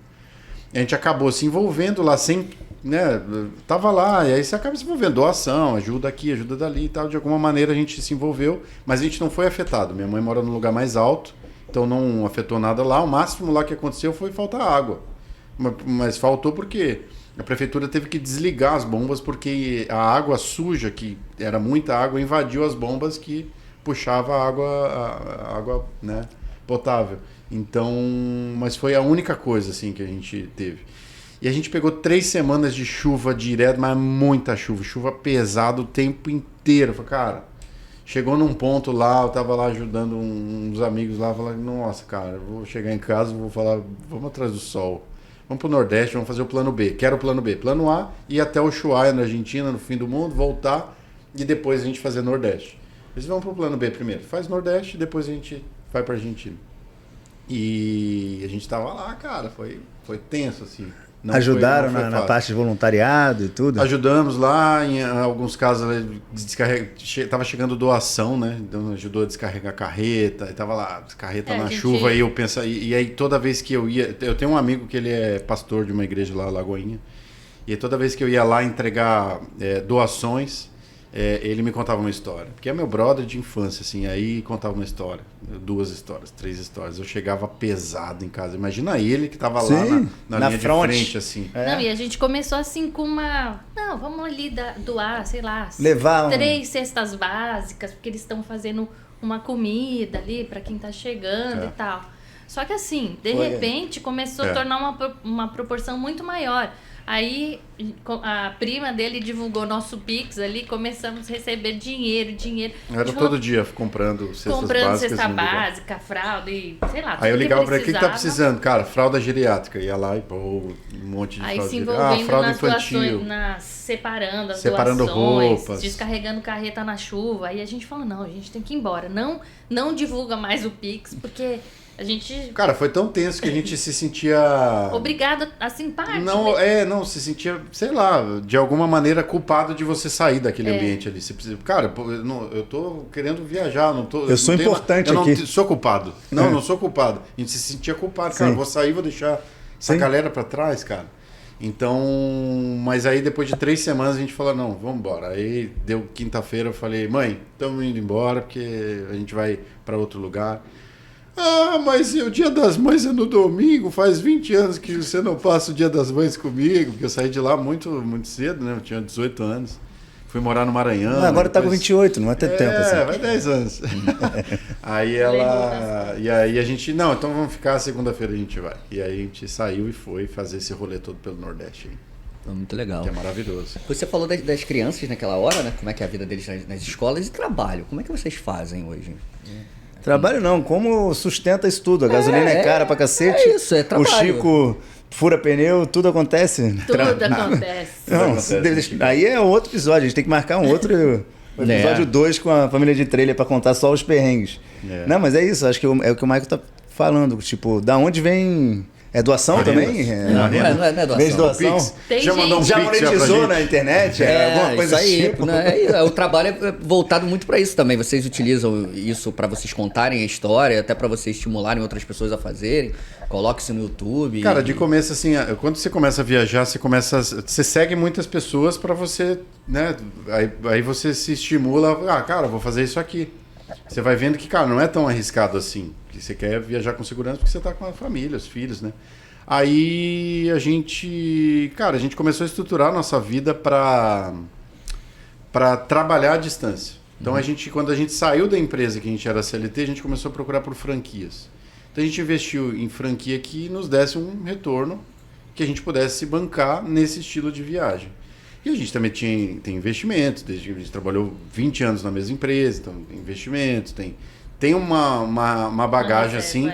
A gente acabou se envolvendo lá sem, né? Tava lá, e aí você acaba se envolvendo, doação, ajuda aqui, ajuda dali e tal. De alguma maneira a gente se envolveu, mas a gente não foi afetado. Minha mãe mora num lugar mais alto, então não afetou nada lá. O máximo lá que aconteceu foi faltar água. Mas faltou porque a prefeitura teve que desligar as bombas porque a água suja, que era muita água, invadiu as bombas que puxava a água, né, potável. Então, mas foi a única coisa assim que a gente teve. E a gente pegou 3 semanas de chuva direto, mas muita chuva, chuva pesada o tempo inteiro. Falei, cara, chegou num ponto lá, eu tava lá ajudando uns amigos lá, falei, nossa, cara, eu vou chegar em casa, vou falar, vamos atrás do sol. Vamos pro Nordeste, vamos fazer o plano B. Quero o plano B. Plano A, ir até Ushuaia, na Argentina, no fim do mundo, voltar e depois a gente fazer Nordeste. Eles vão pro plano B primeiro. Faz Nordeste e depois a gente vai pra Argentina. E a gente tava lá, cara, foi tenso, assim. Não Ajudaram foi na fácil. parte de voluntariado e tudo? Ajudamos lá, em alguns casos tava chegando doação, né? Então ajudou a descarregar a carreta, e tava lá, carreta na chuva, e eu penso, e aí toda vez que eu ia, eu tenho um amigo que ele é pastor de uma igreja lá, Lagoinha, e toda vez que eu ia lá entregar doações, ele me contava uma história, porque é meu brother de infância, assim, aí contava uma história, 2 histórias, 3 histórias, eu chegava pesado em casa, imagina ele que tava lá na linha frente. de frente, assim. Não, e a gente começou assim com uma... Não, vamos ali doar, sei lá, Levar 3 cestas básicas, porque eles estão fazendo uma comida ali para quem tá chegando e tal. Só que assim, de repente, começou a tornar uma proporção muito maior. Aí a prima dele divulgou nosso Pix ali, começamos a receber dinheiro. Era todo dia comprando cestas básicas. Cesta básica, fralda e sei lá. Aí eu ligava pra ele, o que tá precisava. precisando? Cara, fralda geriátrica. Ia lá e pô, um monte de Aí fralda se geriátrica. envolvendo Fralda nas infantil. doações, separando as Separando doações, roupas. descarregando carreta na chuva. Aí a gente falou, não, a gente tem que ir embora. Não divulga mais o Pix, porque a gente... Cara, foi tão tenso que a gente se sentia... Obrigado, assim, parte. Não, se sentia, sei lá, de alguma maneira culpado de você sair daquele ambiente ali. Você precisa, cara, pô, eu tô querendo viajar, não tô... Eu sou importante aqui. Eu não sou culpado. Não sou culpado. A gente se sentia culpado. Cara, Sim. vou sair, vou deixar essa Sim. galera pra trás, cara. Então, mas aí depois de 3 semanas a gente falou, não, vamos embora. Aí deu quinta-feira, eu falei, mãe, estamos indo embora porque a gente vai pra outro lugar. Ah, mas o Dia das Mães é no domingo, faz 20 anos que você não passa o Dia das Mães comigo, porque eu saí de lá muito, muito cedo, né? Eu tinha 18 anos. Fui morar no Maranhão. Não, agora tá com 28, não vai ter tempo assim. Vai 10 anos. Aí ela... E aí a gente... Não, então vamos ficar, segunda-feira a gente vai. E aí a gente saiu e foi fazer esse rolê todo pelo Nordeste. Aí, Muito legal. que é maravilhoso. Você falou das crianças naquela hora, né? Como é que é a vida deles nas escolas e trabalho. Como é que vocês fazem hoje? Trabalho não, como sustenta isso tudo? A gasolina é cara pra cacete. É isso, é trabalho. O Chico fura pneu, tudo acontece. Tudo acontece. Não, acontece. aí é outro episódio, a gente tem que marcar um outro episódio 2 com a família de trailer pra contar só os perrengues. Não, mas é isso, acho que é o que o Michael tá falando, tipo, da onde vem... É doação também? Não é doação. Vem de doação? Pix. Tem Já mandou um gente- Já Pix pra monetizou gente? na internet? Alguma coisa isso aí, tipo? né? O trabalho é voltado muito para isso também. Vocês utilizam isso para vocês contarem a história, até para vocês estimularem outras pessoas a fazerem. Coloque isso no YouTube. Cara, de começo, assim, quando você começa a viajar, você segue muitas pessoas pra você, né? Aí você se estimula, cara, vou fazer isso aqui. Você vai vendo que, cara, não é tão arriscado assim. Que você quer viajar com segurança porque você tá com a família, os filhos, né? Aí a gente começou a estruturar a nossa vida para trabalhar à distância. Então quando a gente saiu da empresa que a gente era CLT, a gente começou a procurar por franquias. Então a gente investiu em franquia que nos desse um retorno que a gente pudesse se bancar nesse estilo de viagem. E a gente também tem investimentos, desde que a gente trabalhou 20 anos na mesma empresa, então tem investimentos, tem uma bagagem assim,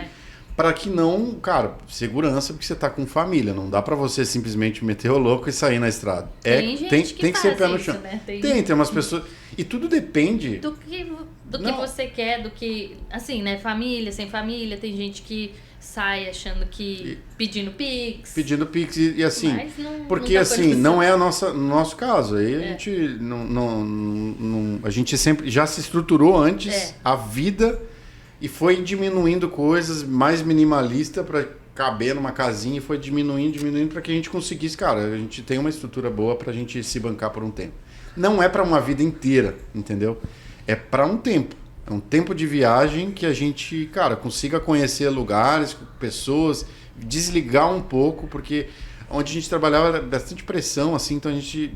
para que não, cara, segurança, porque você tá com família, não dá para você simplesmente meter o louco e sair na estrada. Tem gente que tem que ser faz pé no isso, chão. né? Tem umas pessoas... E tudo depende... Do que Não. você quer, do que... Assim, né? Família, sem família. Tem gente que sai achando que... Pedindo Pix. Pedindo Pix e assim... Mas não- porque não dá assim, condição. não é no nosso caso. Aí a gente a gente sempre já se estruturou antes a vida e foi diminuindo coisas mais minimalista para caber numa casinha e foi diminuindo para que a gente conseguisse, cara, a gente tem uma estrutura boa pra gente se bancar por um tempo. Não é para uma vida inteira, entendeu? É para um tempo. É um tempo de viagem que a gente, cara, consiga conhecer lugares, pessoas, desligar um pouco, porque onde a gente trabalhava era bastante pressão, assim, então a gente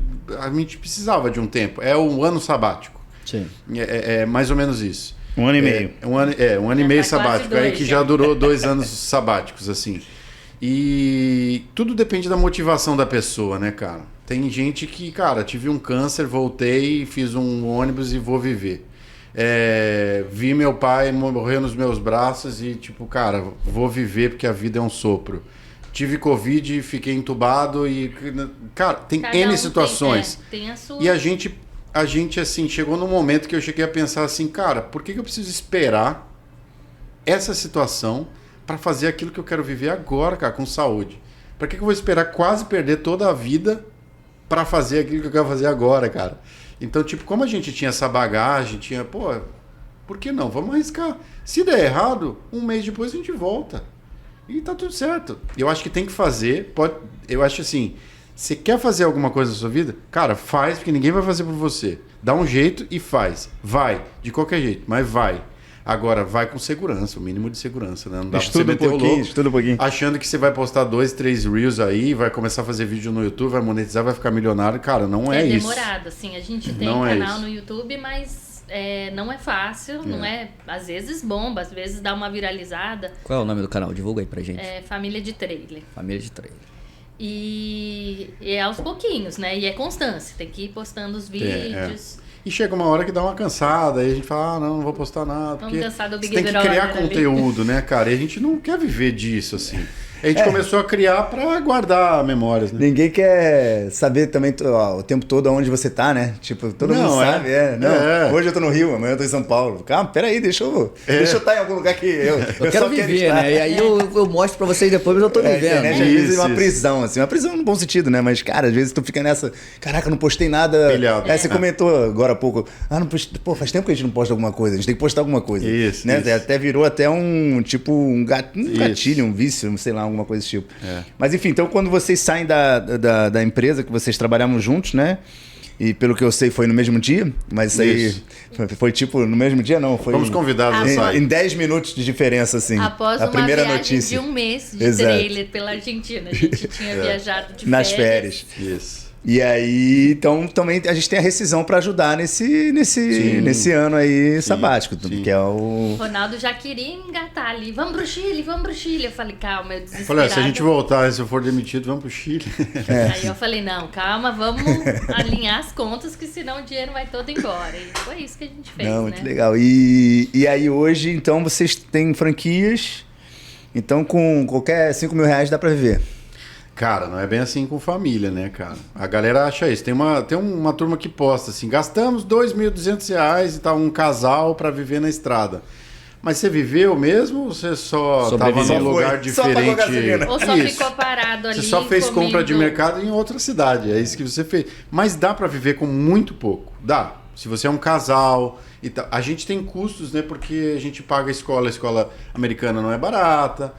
precisava de um tempo. É um ano sabático. Sim. É mais ou menos isso. Um ano e meio. Um ano e Já meio tá quase sabático. Aí 2, que já. já durou 2 anos sabáticos, assim. E tudo depende da motivação da pessoa, né, cara? Tem gente que, cara, tive um câncer, voltei, fiz um ônibus e vou viver. Vi meu pai morrer nos meus braços e, tipo, cara, vou viver porque a vida é um sopro. Tive Covid, fiquei entubado e... Cara, tem Cada N um situações. tem a sua... E a gente, assim, chegou num momento que eu cheguei a pensar assim, cara, por que eu preciso esperar essa situação para fazer aquilo que eu quero viver agora, cara, com saúde? Para que eu vou esperar quase perder toda a vida para fazer aquilo que eu quero fazer agora, cara? Então, tipo, como a gente tinha essa bagagem, por que não? Vamos arriscar. Se der errado, um mês depois a gente volta. E tá tudo certo. Eu acho que tem que fazer, eu acho assim, você quer fazer alguma coisa na sua vida? Cara, faz, porque ninguém vai fazer por você. Dá um jeito e faz. Vai, de qualquer jeito, mas vai. Agora, vai com segurança, o mínimo de segurança, né? Não dá Estuda pra você meter o louco, estuda um pouquinho. achando que você vai postar 2, 3 reels aí, vai começar a fazer vídeo no YouTube, vai monetizar, vai ficar milionário. Cara, não é isso. demorado, assim. A gente tem Não é canal isso. no YouTube, mas não é fácil, não é... Às vezes bomba, às vezes dá uma viralizada. Qual é o nome do canal? Divulga aí pra gente. É Família de Trailer. Família de Trailer. E é aos pouquinhos, né? E é constância, tem que ir postando os vídeos. E chega uma hora que dá uma cansada, aí a gente fala, não vou postar nada. Porque cansar do você Big tem que Brother criar ali. conteúdo, né, cara? E a gente não quer viver disso, assim. A gente começou a criar pra guardar memórias, né? Ninguém quer saber também o tempo todo onde você tá, né? Tipo, todo mundo sabe. Hoje eu tô no Rio, amanhã eu tô em São Paulo. Calma, peraí, deixa eu estar em algum lugar que eu quero só viver, estar. né? E aí eu mostro pra vocês depois, mas eu tô A vivendo. internet às vezes é uma Isso. prisão, assim. Uma prisão no bom sentido, né? Mas, cara, às vezes tu fica nessa... Caraca, eu não postei nada. Pilhado. Você comentou agora há pouco. Não postei... Pô, faz tempo que a gente não posta alguma coisa. A gente tem que postar alguma coisa. Isso, né? isso. Até virou até um gatilho, um vício, sei lá, alguma coisa desse tipo. Mas, enfim, então quando vocês saem da empresa que vocês trabalhavam juntos, né? E pelo que eu sei foi no mesmo dia, mas isso aí foi tipo no mesmo dia, não? Foi Fomos convidados a sair. em 10 minutos de diferença, assim. Após a uma primeira viagem notícia. de um mês de Exato. trailer pela Argentina. A gente tinha viajado de Nas férias. Isso. E aí, então, também a gente tem a rescisão para ajudar nesse ano aí sabático, sim. que é o... Ronaldo já queria engatar ali. Vamos pro Chile, vamos pro Chile. Eu falei, calma, eu Falei, desesperada. se a gente voltar, se eu for demitido, vamos pro Chile. Aí eu falei, não, calma, vamos alinhar as contas, que senão o dinheiro vai todo embora. E foi isso que a gente fez, Não, né? muito legal. E aí hoje, então, vocês têm franquias, então com qualquer 5 mil reais dá para viver. Cara, não é bem assim com família, né, cara? A galera acha isso. Tem uma turma que posta assim, gastamos R$2.200 e tá um casal para viver na estrada. Mas você viveu mesmo ou você só tava Sobreviveu. num lugar Só pagou diferente? gasolina. Ou só Isso. ficou parado ali. Você só fez comendo. compra de mercado em outra cidade. É isso que você fez. Mas dá para viver com muito pouco. Dá. Se você é um casal. E a gente tem custos, né? Porque a gente paga a escola americana não é barata.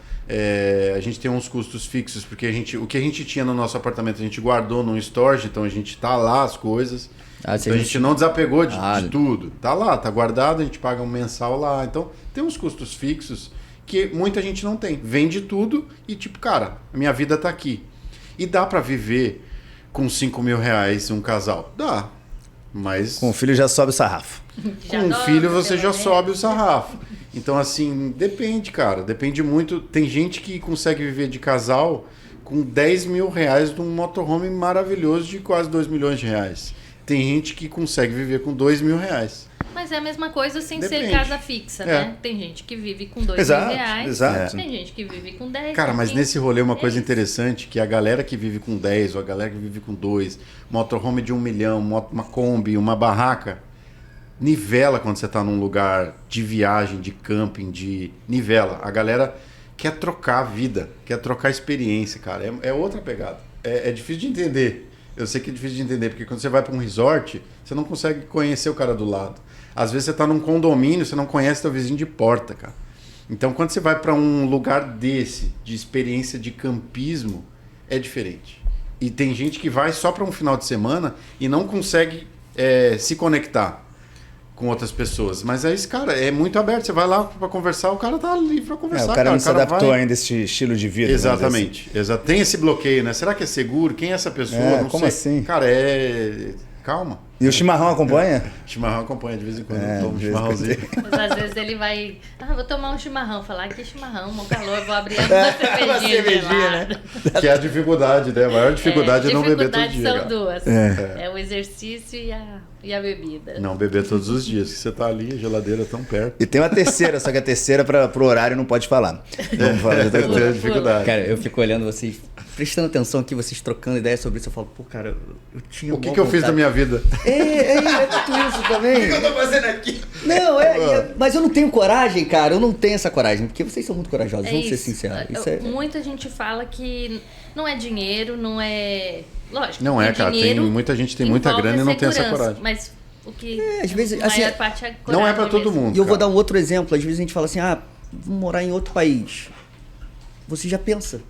A gente tem uns custos fixos, porque o que a gente tinha no nosso apartamento a gente guardou num storage, então a gente tá lá as coisas. Então a gente não desapegou de tudo. Tá lá, tá guardado, a gente paga um mensal lá. Então tem uns custos fixos que muita gente não tem. Vende tudo e tipo, cara, a minha vida tá aqui. E dá pra viver com 5 mil reais um casal? Dá. Mas Com o filho já sobe o sarrafo. Já com um dobra, filho você pelo já menos. sobe o sarrafo. Então, assim, depende, cara. Depende muito. Tem gente que consegue viver de casal com 10 mil reais num motorhome maravilhoso de quase 2 milhões de reais. Tem gente que consegue viver com 2 mil reais. Mas é a mesma coisa sem Depende. ser casa fixa, né? Tem gente que vive com 2 Exato, mil reais. exato. Tem gente que vive com 10. Cara, mas tem- nesse rolê uma é coisa isso. interessante, que a galera que vive com 10 ou a galera que vive com 2, motorhome de 1 milhão, uma Kombi, uma barraca, nivela quando você tá num lugar de viagem, de camping, nivela. A galera quer trocar a vida, quer trocar a experiência, cara. É outra pegada. É difícil de entender. Eu sei que é difícil de entender, porque quando você vai para um resort, você não consegue conhecer o cara do lado. Às vezes você tá num condomínio, você não conhece teu vizinho de porta, cara. Então, quando você vai para um lugar desse, de experiência de campismo, é diferente. E tem gente que vai só para um final de semana e não consegue se conectar com outras pessoas. Mas aí, cara, é muito aberto. Você vai lá para conversar, o cara tá livre para conversar. O cara não se adaptou vai... ainda a esse estilo de vida. Exatamente. Tem esse bloqueio, né? Será que é seguro? Quem é essa pessoa? Não como sei. assim? Cara, calma. E o chimarrão acompanha? Chimarrão acompanha de vez em quando. Eu tomo um chimarrãozinho. Mas às vezes ele vai... vou tomar um chimarrão. Falar que chimarrão, meu calor, eu vou abrir uma cervejinha gelada. Que é a dificuldade, né? A maior dificuldade é não beber todo dia. São cara. duas. É o exercício e a bebida. Não beber todos os dias, que você tá ali, a geladeira tão perto. E tem uma terceira, só que a terceira pro horário não pode falar. Vamos falar de outra coisa. Tem dificuldade. Cara, eu fico olhando vocês, prestando atenção aqui, vocês trocando ideias sobre isso. Eu falo, pô, cara, eu tinha O que eu fiz da minha vida? É tudo isso também. O que eu tô fazendo aqui? Não, mas eu não tenho coragem, cara. Eu não tenho essa coragem, porque vocês são muito corajosos, vamos ser sinceros. Muita gente fala que não é dinheiro, não é... Lógico, Não cara. Muita gente tem muita grana e não tem essa coragem. Mas o que às vezes, a maior parte é coragem. Não é pra todo mundo. E eu vou dar um outro exemplo. Às vezes a gente fala assim, vou morar em outro país. Você já pensa.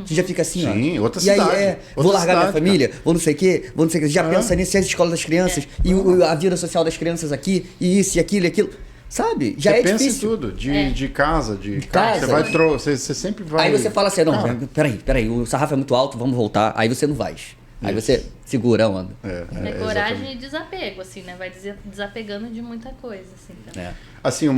Você já fica assim, Sim, ó. outra e cidade. aí, vou largar minha família, vou não sei o quê, Você já pensa nisso, as escolas das crianças, e a vida social das crianças aqui, e isso, e aquilo, e aquilo. Sabe? Já você é pensa difícil. em tudo, de casa, de casa. Você sempre vai... Aí você fala assim, não, peraí, o sarrafo é muito alto, vamos voltar. Aí você não vai. Aí você segura a onda. É coragem e desapego, assim, né? Vai desapegando de muita coisa, assim. Também. Assim,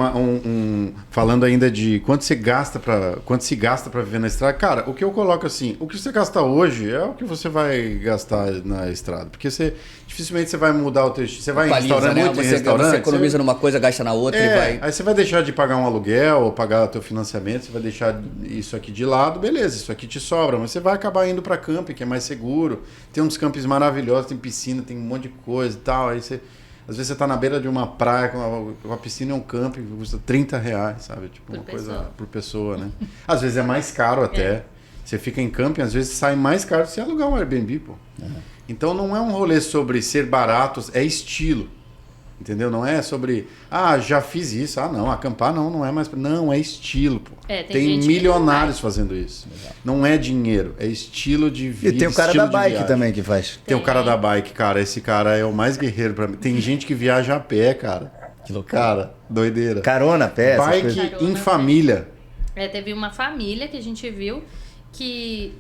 falando ainda de quanto se gasta para viver na estrada, cara, o que eu coloco assim, o que você gasta hoje é o que você vai gastar na estrada, porque dificilmente você vai mudar o teu estilo, você vai em restaurante, né? muito em restaurante, você economiza numa coisa, gasta na outra e vai... Aí você vai deixar de pagar um aluguel ou pagar o teu financiamento, você vai deixar isso aqui de lado, beleza, isso aqui te sobra, mas você vai acabar indo para camping, que é mais seguro, tem uns campings maravilhosos, tem piscina, tem um monte de coisa e tal, aí você... Às vezes você tá na beira de uma praia com uma piscina e um camping que custa R$30, sabe? Tipo, uma coisa por pessoa, né? Às vezes é mais caro até. Você fica em camping, às vezes sai mais caro se alugar um Airbnb, pô. Então não é um rolê sobre ser barato, é estilo. Entendeu? Não é sobre, já fiz isso. Não, acampar não é mais... Não, é estilo, pô. Tem milionários fazendo isso. Não é dinheiro, é estilo de vida. E tem o cara da bike também que faz. Tem o cara da bike, cara. Esse cara é o mais guerreiro pra mim. Tem gente que viaja a pé, cara. Que loucura. Cara, doideira. Carona, a pé, bike em família. Teve uma família que a gente viu que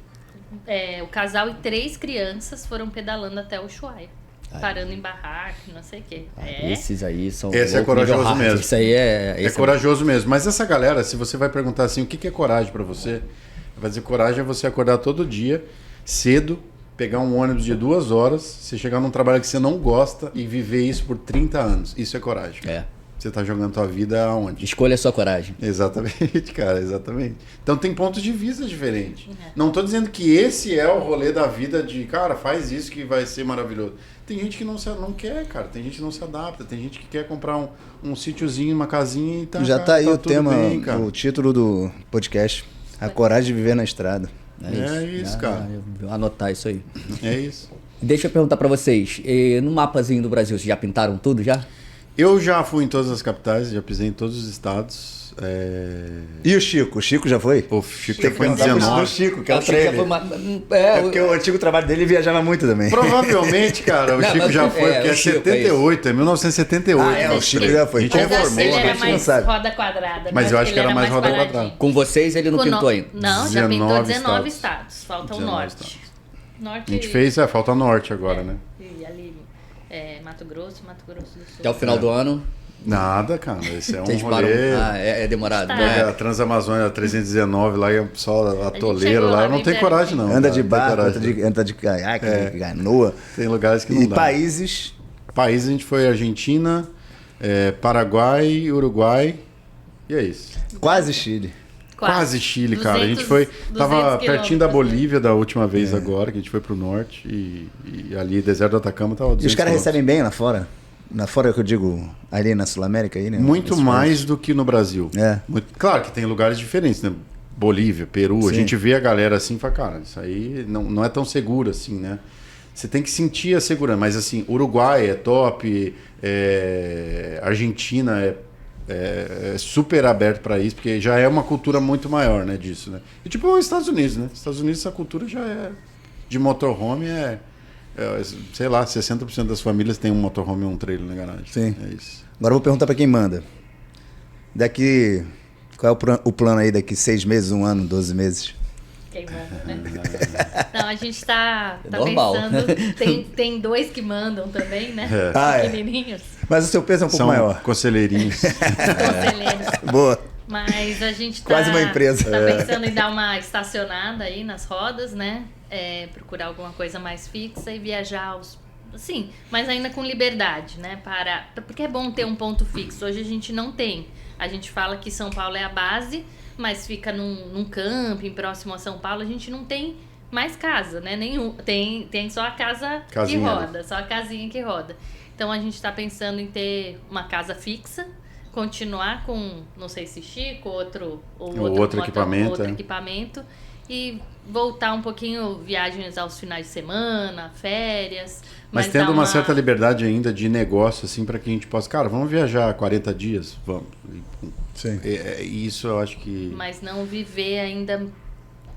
o casal e 3 crianças foram pedalando até o Ushuaia. Parando em barraca, não sei o quê. Esses aí são... Esse é corajoso mesmo. Isso aí é corajoso mesmo. Mas essa galera, se você vai perguntar assim, o que é coragem pra você? Vai dizer, coragem é você acordar todo dia, cedo, pegar um ônibus de 2 horas, você chegar num trabalho que você não gosta e viver isso por 30 anos. Isso é coragem. Você tá jogando tua vida aonde? Escolha a sua coragem. Exatamente, cara, exatamente. Então tem pontos de vista diferentes. Não tô dizendo que esse é o rolê da vida de, cara, faz isso que vai ser maravilhoso. Tem gente que não quer, cara. Tem gente que não se adapta. Tem gente que quer comprar um sítiozinho, uma casinha e tá. Já tá aí o tema, bem, o título do podcast. A coragem de viver na estrada. É isso, cara. Vou anotar isso aí. É isso. Deixa eu perguntar pra vocês. No mapazinho do Brasil, vocês já pintaram tudo já? Eu já fui em todas as capitais, já pisei em todos os estados. E o Chico? O Chico já foi? O Chico já foi em 19. O Chico, que é o trailer. Porque o antigo trabalho dele viajava muito também. Provavelmente, cara, o Chico já foi, porque é 78, é 1978. O Chico já foi. A gente reformou, Ele a era gente mais não sabe. roda quadrada. Mas eu acho que era mais roda paradinho. quadrada. Com vocês ele não pintou ainda? Não, já pintou 19 19 estados. Falta o 19 norte. estados. Norte A gente fez, falta norte agora, né? E ali, Mato Grosso do Sul. Até o final do ano? Nada, cara, esse é um Vocês rolê... param... é demorado. Tá. A Transamazônia 319 lá, e só atoleiro chegou lá, lá eu não bem tenho coragem não. Anda cara, de não tenho barco, coragem. anda de caiaque, de canoa. Tem lugares que não E dá. países... Países a gente foi Argentina, Paraguai, Uruguai, e é isso. Quase Chile. Quase Chile, cara. A gente 200 foi. Tava 200 pertinho da quilômetros, Bolívia da última vez agora, que a gente foi pro norte. E ali, deserto do Atacama, tava 200 E os caras quilômetros. recebem bem lá fora? Fora que eu digo, ali na Sul-América? Aí, né? Muito Nesse mais do que no Brasil. É. Claro que tem lugares diferentes, né? Bolívia, Peru, a Sim. gente vê a galera assim e fala, cara, isso aí não é tão seguro assim, né? Você tem que sentir a segurança, mas assim, Uruguai é top, Argentina é super aberto para isso, porque já é uma cultura muito maior, né, disso, né? E tipo os Estados Unidos, né? Estados Unidos essa cultura já é de motorhome, sei lá, 60% das famílias tem um motorhome ou um trailer na garagem. Sim. É isso. Agora eu vou perguntar pra quem manda. Qual é o plano aí daqui 6 meses, 1 ano, 12 meses? Quem manda, né? Não, a gente tá normal. pensando. Tem 2 que mandam também, né? Ah, é. Pequenininhos, Mas o seu peso é um pouco São maior. conselheirinhos. conselheiros. Boa. Mas a gente tá, Quase uma empresa. tá pensando em dar uma estacionada aí nas rodas, né? Procurar alguma coisa mais fixa e viajar assim, mas ainda com liberdade, né? Porque é bom ter um ponto fixo. Hoje a gente não tem. A gente fala que São Paulo é a base, mas fica num camping próximo a São Paulo, a gente não tem mais casa, né? Tem só a casa Casinha, que roda, só a casinha que roda. Então a gente está pensando em ter uma casa fixa, continuar com, não sei se Chico, outro equipamento e voltar um pouquinho viagens aos finais de semana, férias. Mas tendo uma certa liberdade ainda de negócio, assim, para que a gente possa... Cara, vamos viajar 40 dias? Vamos. Sim. Isso eu acho que... Mas não viver ainda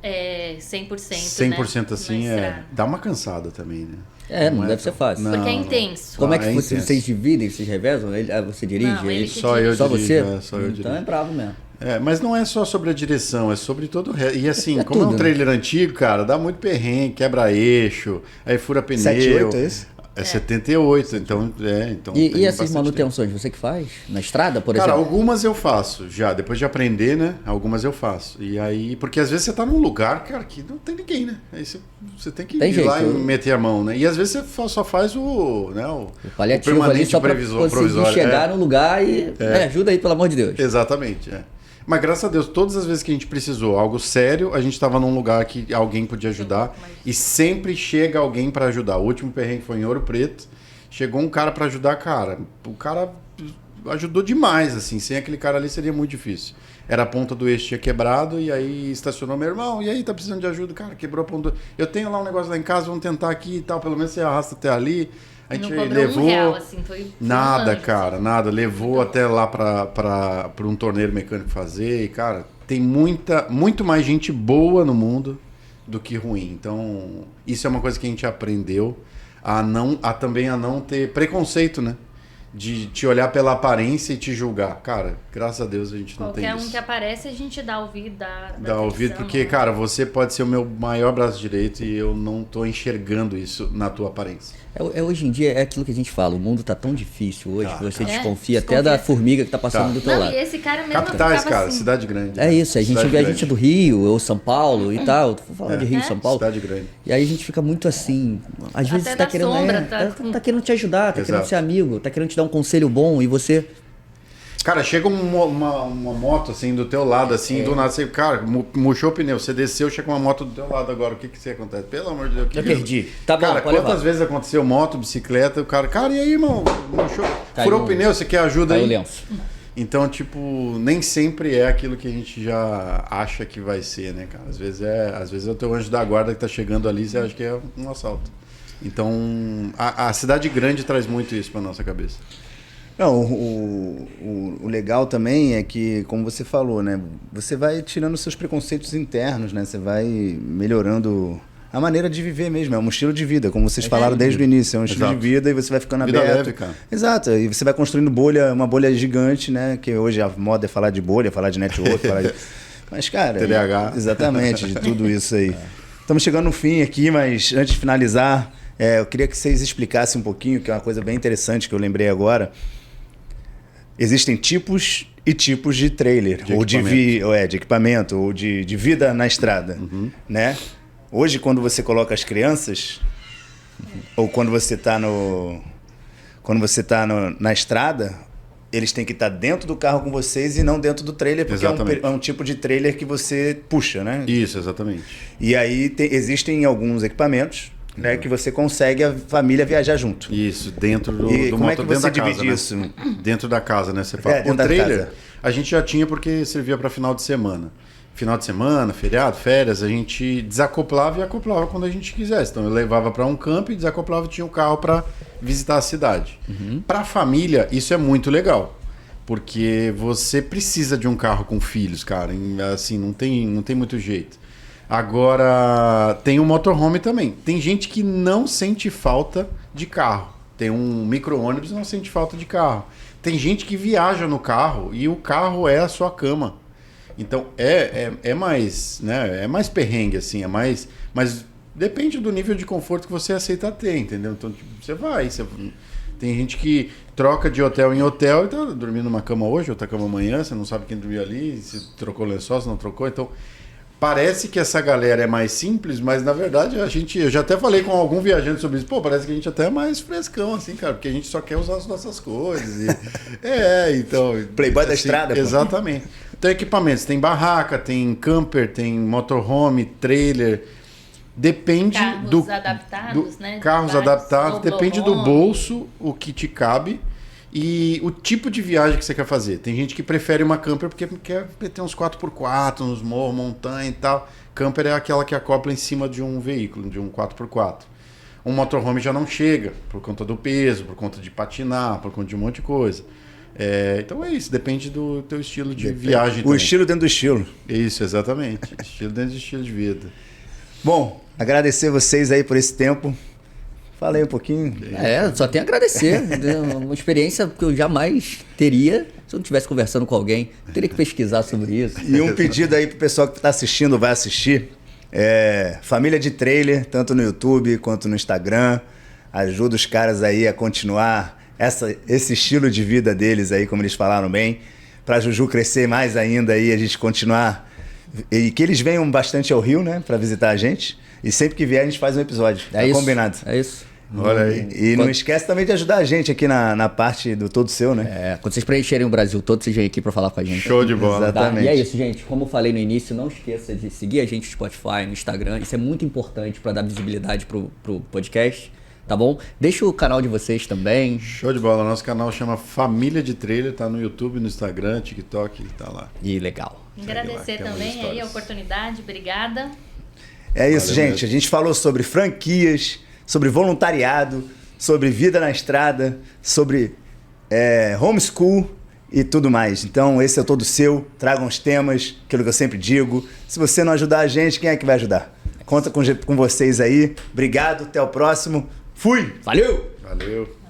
100%, 100% né? assim, dá uma cansada também, né? Não deve ser fácil. Porque é intenso. Como é que intenso. vocês dividem, vocês revezam? Você dirige? Não, ele que Só eu Só dirijo, você? só eu dirijo. Então é bravo mesmo. Mas não é só sobre a direção, é sobre todo o resto. E assim, É como é tudo, um trailer antigo, cara, dá muito perrengue, quebra eixo, aí fura pneu. 78 é isso? É 78, então E tem essas bastante manutenções, você que faz? Na estrada, por Cara, exemplo? algumas eu faço já, depois de aprender, né? Algumas eu faço. E aí, porque às vezes você tá num lugar, cara, que não tem ninguém, né? Aí você tem que ir lá e meter a mão, né? E às vezes você só faz o Paliativo ali só pra conseguir provisório. chegar no lugar e... ajuda aí, pelo amor de Deus. Exatamente, Mas graças a Deus, todas as vezes que a gente precisou algo sério, a gente estava num lugar que alguém podia ajudar. E sempre chega alguém para ajudar. O último perrengue foi em Ouro Preto. Chegou um cara para ajudar, cara. O cara ajudou demais, assim. Sem aquele cara ali seria muito difícil. Era a ponta do eixo tinha quebrado e aí estacionou meu irmão. E aí, tá precisando de ajuda? Cara, quebrou a ponta. Eu tenho lá um negócio lá em casa, vamos tentar aqui e tal. Pelo menos você arrasta até ali. A gente não levou R$1, assim, foi nada, anjo, cara, assim. nada. Levou até lá para um torneiro mecânico fazer. E, cara, tem muito mais gente boa no mundo do que ruim. Então, isso é uma coisa que a gente aprendeu também a não ter preconceito, né? De te olhar pela aparência e te julgar. Cara, graças a Deus a gente não tem isso. Qualquer um que aparece, a gente dá ouvido, dá ouvido, porque, né? cara, você pode ser o meu maior braço direito e eu não tô enxergando isso na tua aparência. Hoje em dia é aquilo que a gente fala, o mundo tá tão difícil hoje que você desconfia até desconfia. da formiga que tá passando do teu Não, lado. e esse cara mesmo Capitais, ficava cara, assim. cidade grande. É isso, a gente Cidade vê a grande. gente é do Rio ou São Paulo e tal. Vou falar de Rio, São Paulo. Cidade grande. E aí a gente fica muito assim. Às vezes Até tá da querendo. sombra, tá querendo te ajudar, tá querendo Exato. ser amigo, tá querendo te dar um conselho bom e você. Cara, chega uma moto assim do teu lado, assim, do nada, você, cara, murchou o pneu, você desceu, chega uma moto do teu lado agora, o que acontece? Pelo amor de Deus, Já perdi. Tá bom, cara, pode quantas levar. vezes aconteceu moto, bicicleta, o cara, e aí, irmão, murchou, Caiu furou o pneu, você quer ajuda Caiu aí? o lenço. Então, tipo, nem sempre é aquilo que a gente já acha que vai ser, né, cara? Às vezes é o teu anjo da guarda que tá chegando ali e você acha que é um assalto. Então, a cidade grande traz muito isso pra nossa cabeça. Não, o legal também é que, como você falou, né? Você vai tirando seus preconceitos internos, né? Você vai melhorando a maneira de viver mesmo. É um estilo de vida, como vocês falaram desde o início. É um estilo Exato. de vida e você vai ficando Vida aberto. leve, cara. Exato. E você vai construindo uma bolha gigante, né? Que hoje a moda é falar de bolha, falar de network, falar de... Mas, cara... TDAH. Exatamente, de tudo isso aí. Estamos chegando no fim aqui, mas antes de finalizar, eu queria que vocês explicassem um pouquinho, que é uma coisa bem interessante que eu lembrei agora. Existem tipos e tipos de trailer, De ou de equipamento, ou de vida na estrada, né? Hoje, quando você coloca as crianças, ou quando você está na estrada, eles têm que estar dentro do carro com vocês e não dentro do trailer, porque é um tipo de trailer que você puxa, né? Isso, exatamente. E aí existem alguns equipamentos né, que você consegue a família viajar junto. Isso, dentro do E como é que dentro você da casa, divide né? isso? Dentro da casa, né? Você fala. dentro O da trailer, casa. a gente já tinha porque servia para final de semana. Final de semana, feriado, férias, a gente desacoplava e acoplava quando a gente quisesse. Então eu levava para um campo e desacoplava e tinha um carro para visitar a cidade. Para a família, isso é muito legal. Porque você precisa de um carro com filhos, cara. Assim, não tem muito jeito. Agora, tem o motorhome também. Tem gente que não sente falta de carro. Tem um micro-ônibus e não sente falta de carro. Tem gente que viaja no carro e o carro é a sua cama. Então, é mais, né? É mais perrengue, assim. Mas depende do nível de conforto que você aceita ter, entendeu? Então, tipo, você vai. Tem gente que troca de hotel em hotel e tá dormindo numa cama hoje, outra cama amanhã. Você não sabe quem dormiu ali, se trocou lençol, se não trocou. Então... Parece que essa galera é mais simples, mas na verdade eu já até falei com algum viajante sobre isso. Pô, parece que a gente até é mais frescão, assim, cara, porque a gente só quer usar as nossas coisas. Então. Playboy da assim, estrada, pô. Exatamente. Então, equipamentos: tem barraca, tem camper, tem motorhome, trailer. Depende Carros adaptados, né? Carros Vários, adaptados, depende do motorhome. bolso, o que te cabe. E o tipo de viagem que você quer fazer. Tem gente que prefere uma camper porque quer ter uns 4x4, uns morros, montanha e tal. Camper é aquela que acopla em cima de um veículo, de um 4x4. Um motorhome já não chega, por conta do peso, por conta de patinar, por conta de um monte de coisa. Então é isso, depende do teu estilo de viagem O também. estilo dentro do estilo. Isso, exatamente. Estilo dentro do estilo de vida. Bom, agradecer vocês aí por esse tempo. Falei um pouquinho. Só tenho a agradecer. Uma experiência que eu jamais teria se eu não estivesse conversando com alguém. Eu teria que pesquisar sobre isso. E um pedido aí pro pessoal que está assistindo, vai assistir. Família de Trailer, tanto no YouTube quanto no Instagram. Ajuda os caras aí a continuar esse estilo de vida deles aí, como eles falaram bem. Pra Juju crescer mais ainda aí, a gente continuar. E que eles venham bastante ao Rio, né? Pra visitar a gente. E sempre que vier, a gente faz um episódio. Tá isso, combinado. É isso. Olha aí. E não esquece também de ajudar a gente aqui na parte do Todo Seu, né? Quando vocês preencherem o Brasil todo, vocês vêm aqui pra falar com a gente. Show de bola. Exato. Tá? Exatamente. E é isso, gente. Como eu falei no início, não esqueça de seguir a gente no Spotify, no Instagram. Isso é muito importante para dar visibilidade pro podcast, tá bom? Deixa o canal de vocês também. Show de bola. Nosso canal chama Família de Trailer, tá no YouTube, no Instagram, TikTok, tá lá. E legal. Agradecer Tem umas também aí a histórias. oportunidade, obrigada. É isso, Valeu gente. mesmo. A gente falou sobre franquias, sobre voluntariado, sobre vida na estrada, sobre homeschool e tudo mais. Então, esse é o Todo Seu. Tragam os temas, aquilo que eu sempre digo. Se você não ajudar a gente, quem é que vai ajudar? Conta com vocês aí. Obrigado, até o próximo. Fui! Valeu! Valeu.